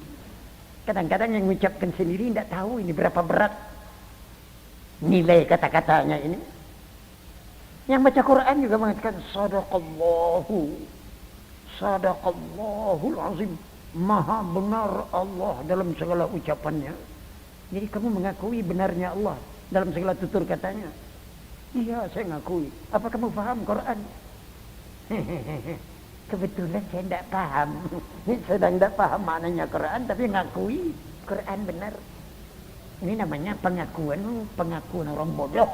[SPEAKER 2] Kadang-kadang yang mengucapkan sendiri tidak tahu ini berapa berat. nilai kata-katanya ini. Yang baca Quran juga mengatakan sadaqallahul azim. Maha benar Allah dalam segala ucapannya. Jadi kamu mengakui benarnya Allah dalam segala tutur katanya. Iya, saya ngakui. Apa kamu paham Quran? Kebetulan saya tidak paham. Sedang tidak paham maknanya Quran, tapi ngakui Quran benar. Ini namanya pengakuan orang bodoh.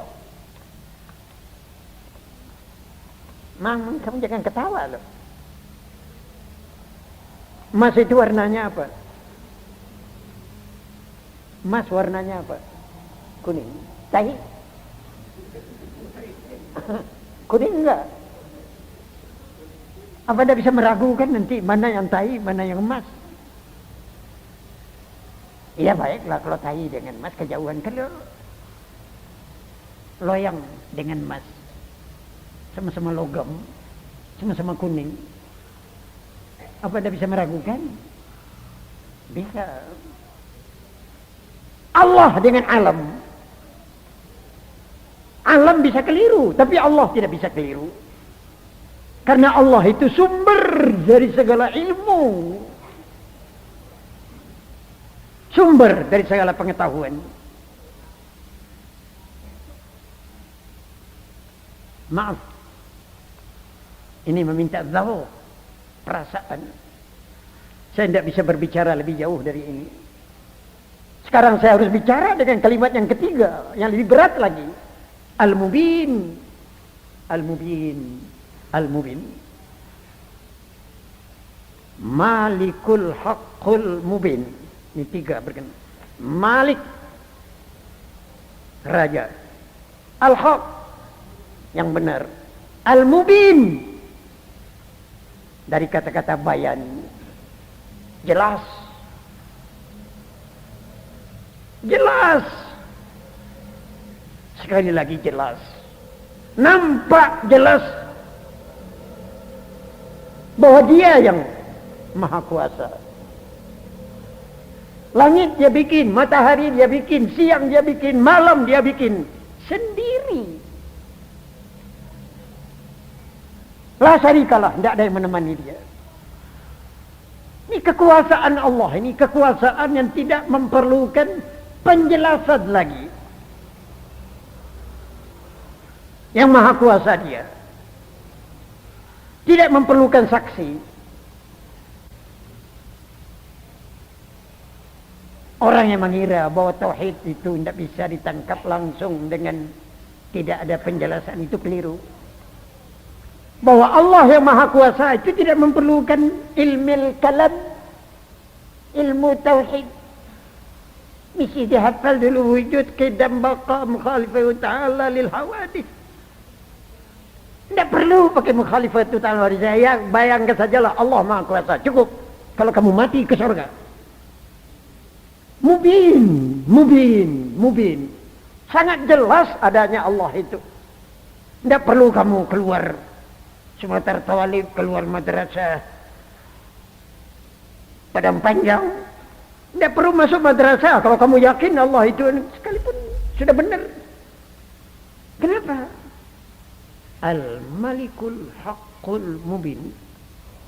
[SPEAKER 2] Mang, kamu jangan ketawa loh. Emas itu warnanya apa? Emas warnanya apa? Kuning. Tahi? Kuning enggak? Apa Anda bisa meragukan nanti mana yang tahi, mana yang emas? Iya baiklah kalau tahi dengan emas kejauhan. Kalau loyang dengan emas sama-sama logam, sama-sama kuning. Apa Anda bisa meragukan? Bisa. Allah dengan alam. Alam bisa keliru, tapi Allah tidak bisa keliru. Karena Allah itu sumber dari segala ilmu. Sumber dari segala pengetahuan. Maaf. Ini meminta zawq, perasaan. Saya tidak bisa berbicara lebih jauh dari ini. Sekarang saya harus bicara dengan kalimat yang ketiga, yang lebih berat lagi. Al-Mubin. Al-Mubin. Al-Mubin. Malikul Haqqul Mubin. Ini tiga berkenaan. Malik, raja. Al-Haq, yang benar. Al-Mubin, dari kata-kata bayan, jelas. Jelas. Sekali lagi jelas. Nampak jelas bahwa Dia yang Maha Kuasa. Langit Dia bikin, matahari Dia bikin, siang Dia bikin, malam Dia bikin sendiri. La syarikalah, tidak ada yang menemani Dia. Ini kekuasaan Allah, ini kekuasaan yang tidak memerlukan penjelasan lagi. Yang Maha Kuasa Dia tidak memerlukan saksi. Orang yang mengira bahwa tauhid itu tidak bisa ditangkap langsung dengan tidak ada penjelasan itu keliru. Bahwa Allah yang Maha Kuasa itu tidak memerlukan ilmu kalam, ilmu tauhid. Mesti dihafal dulu wujud qidam baqa mukhalifah ta'ala lil hawadith. Tidak perlu pakai mukhalifah ta'ala. Saya bayangkan sajalah Allah Maha Kuasa. Cukup kalau kamu mati ke surga. Mubin, mubin, mubin. Sangat jelas adanya Allah itu. Tidak perlu kamu keluar Sumatera Tawalib, keluar madrasah Padang Panjang. Tidak perlu masuk madrasah kalau kamu yakin Allah itu sekalipun sudah benar. Kenapa? Al-Malikul Haqqul Mubin.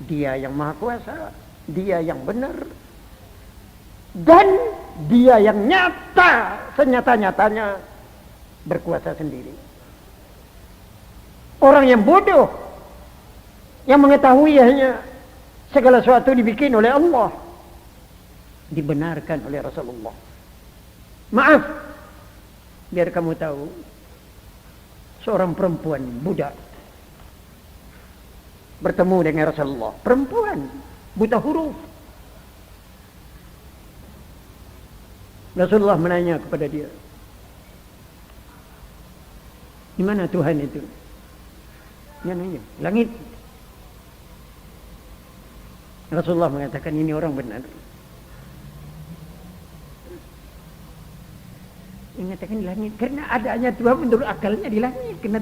[SPEAKER 2] Dia yang Maha Kuasa, Dia yang benar. Dan Dia yang nyata, senyata-nyatanya berkuasa sendiri. Orang yang bodoh, yang mengetahui hanya segala sesuatu dibikin oleh Allah, dibenarkan oleh Rasulullah. Maaf, biar kamu tahu, seorang perempuan budak bertemu dengan Rasulullah. Perempuan buta huruf. Rasulullah menanya kepada dia, di mana Tuhan itu? Dia nanya, langit. Rasulullah mengatakan, ini orang benar. Dia mengatakan di langit, karena adanya Tuhan menurut akalnya di langit. Karena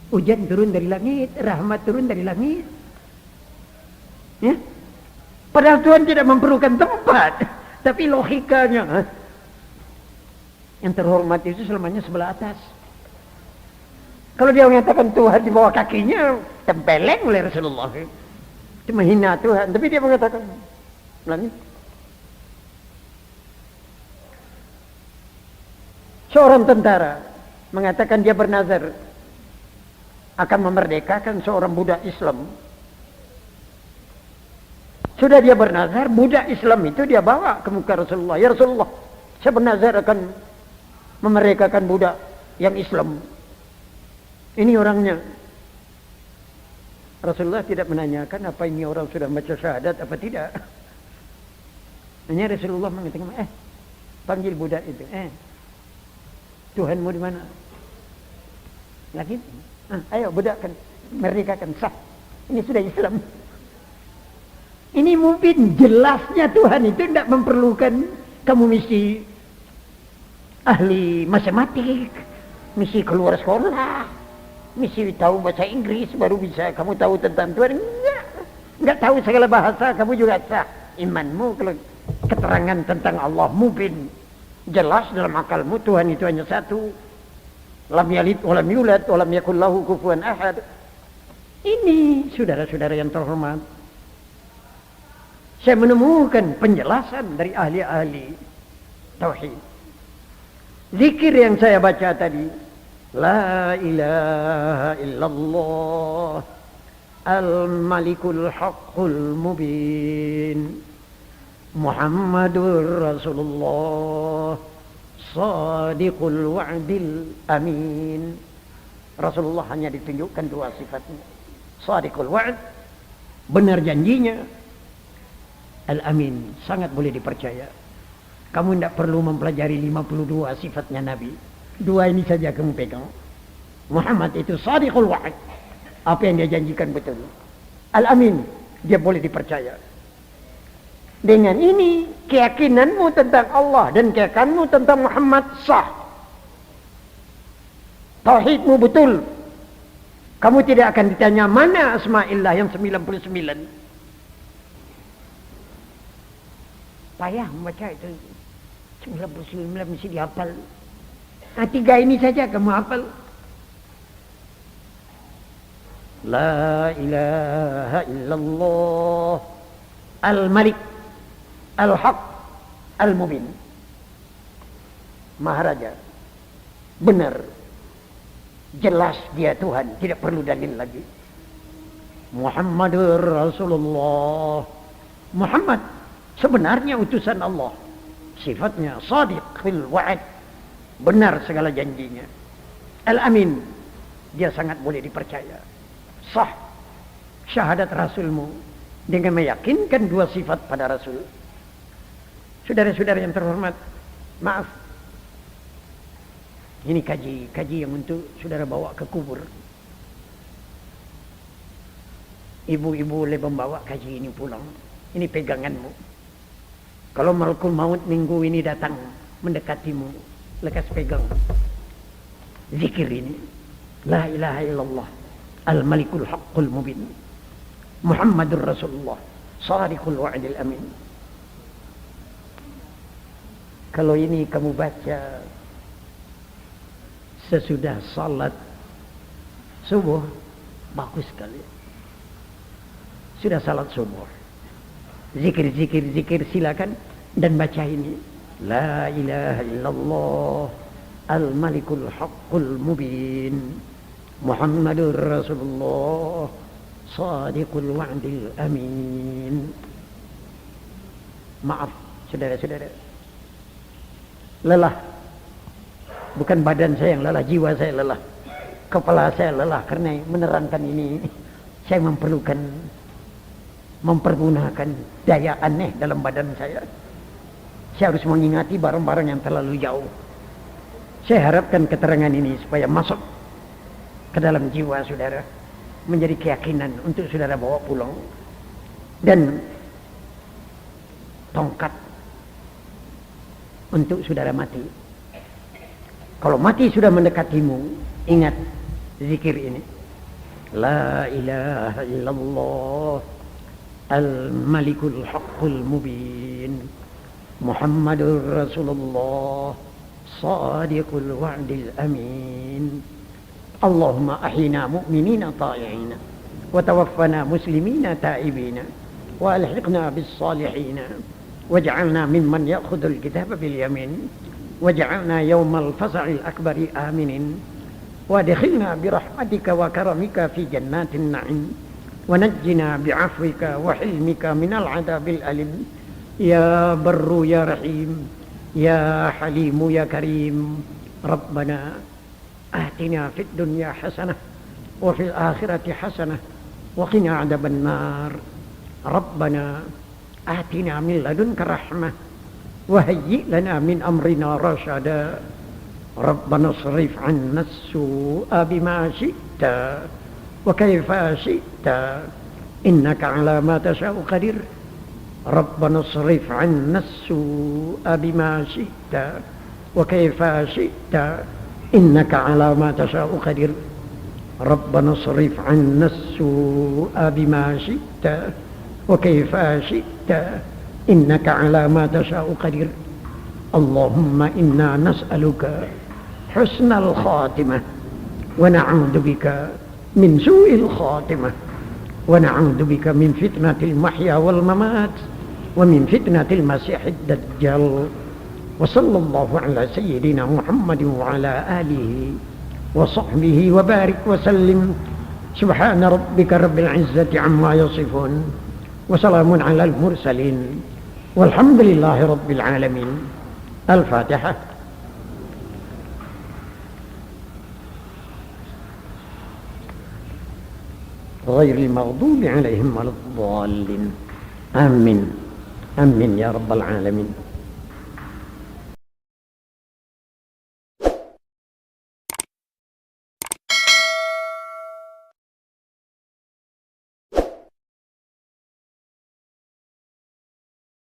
[SPEAKER 2] hujan turun dari langit, rahmat turun dari langit. Ya? Padahal Tuhan tidak memerlukan tempat, tapi logikanya Yang terhormat itu selamanya sebelah atas. Kalau dia mengatakan Tuhan di bawah kakinya, tempeleng oleh Rasulullah. Itu menghina Tuhan, tapi dia mengatakan langit. Seorang tentara mengatakan dia bernazar akan memerdekakan seorang budak Islam. Sudah dia bernazar, budak Islam itu dia bawa ke muka Rasulullah. Ya Rasulullah, saya bernazar akan memerdekakan budak yang Islam. Ini orangnya. Rasulullah tidak menanyakan apa ini orang sudah baca syahadat apa tidak. Hanya Rasulullah mengatakan, panggil budak itu. Tuhanmu di mana? Lagi, ayo budak kan merdekakan sah. Ini sudah Islam. Ini mungkin jelasnya Tuhan itu tidak memerlukan kamu mesti ahli matematik, mesti keluar sekolah, mesti tahu bahasa Inggris baru bisa kamu tahu tentang Tuhan. Enggak tahu segala bahasa kamu juga sah. Imanmu kalau keterangan tentang Allah mungkin jelas dalam akalmu Tuhan itu hanya satu. Lam yalid wa lam yulad wa lam yakul lahu kufuwan ahad. Ini saudara-saudara yang terhormat, saya menemukan penjelasan dari ahli-ahli tauhid. Zikir yang saya baca tadi, la ilaha illallah al-malikul haqqul mubin Muhammadur Rasulullah sadiqul wa'dil amin. Rasulullah hanya ditunjukkan dua sifatnya. Sadiqul wa'd, benar janjinya. Al-amin, sangat boleh dipercaya. Kamu tidak perlu mempelajari 52 sifatnya Nabi. Dua ini saja kamu pegang. Muhammad itu sadiqul wa'd. Apa yang dia janjikan betul. Al-amin, dia boleh dipercaya. Dengan ini, keyakinanmu tentang Allah dan keyakinanmu tentang Muhammad sah. Tauhidmu betul. Kamu tidak akan ditanya mana asma'illah yang 99. Payah membaca itu 99 mesti dihafal. Tiga ini saja kamu hafal. La ilaha illallah al-malik al-haq al-mubin. Maharaja, benar, jelas dia Tuhan, tidak perlu dalil lagi. Muhammadur Rasulullah, Muhammad sebenarnya utusan Allah. Sifatnya sadiq fil wa'ad, benar segala janjinya. Al-amin, dia sangat boleh dipercaya. Sah syahadat Rasulmu dengan meyakinkan dua sifat pada Rasul. Saudara-saudara yang terhormat, maaf, ini kaji yang untuk saudara bawa ke kubur. Ibu-ibu boleh membawa kaji ini pulang. Ini peganganmu. Kalau malakul maut minggu ini datang mendekatimu, lekas pegang zikir ini. La ilaha illallah al-malikul haqqul mubin Muhammadur Rasulullah sadiqul wa'dil amin. Kalau ini kamu baca sesudah salat subuh, bagus sekali. Sudah salat subuh, zikir silakan dan baca ini. La ilaha illallah al-malikul haqqul mubin Muhammadur Rasulullah sadiqul wa'dil amin. Maaf saudara-saudara, lelah. Bukan badan saya yang lelah, jiwa saya lelah, kepala saya lelah karena menerangkan ini. Saya mempergunakan daya aneh dalam badan saya. Saya harus mengingati barang-barang yang terlalu jauh. Saya harapkan keterangan ini supaya masuk ke dalam jiwa saudara, menjadi keyakinan untuk saudara bawa pulang. Dan tongkat untuk saudara mati. Kalau mati sudah mendekatimu, ingat zikir ini. La ilaha illallah al-malikul haqqul mubin Muhammadur Rasulullah الصادق الوعد الأمين. اللهم أحينا مؤمنين طائعين وتوفنا مسلمين تائبين وألحقنا بالصالحين واجعلنا ممن يأخذ الكتاب باليمين واجعلنا يوم الفزع الأكبر آمنين وادخلنا برحمتك وكرمك في جنات النعيم ونجنا بعفوك وحلمك من العذاب الأليم يا بر يا رحيم يا حليم يا كريم. ربنا آتنا في الدنيا حسنة وفي الآخرة حسنة وقنا عذاب النار. ربنا آتنا من لدنك رحمة وهيئ لنا من أمرنا رشدا. ربنا اصرف عنا السوء بما شئت وكيف شئت إنك على ما تشاء قدير. ربنا اصرف عنا السوء بما شئت وكيف شئت إنك على ما تشاء قدير. ربنا اصرف عنا السوء بما شئت وكيف شئت إنك على ما تشاء قدير. اللهم إنا نسألك حسن الخاتمة ونعوذ بك من سوء الخاتمة ونعوذ بك من فتنة المحيا والممات ومن فتنة المسيح الدجال. وصلى الله على سيدنا محمد وعلى آله وصحبه وبارك وسلم. سبحان ربك رب العزة عما يصفون وسلام على المرسلين والحمد لله رب العالمين. الفاتحة. غير المغضوب عليهم ولا الضالين. آمين آمين يا رب العالمين.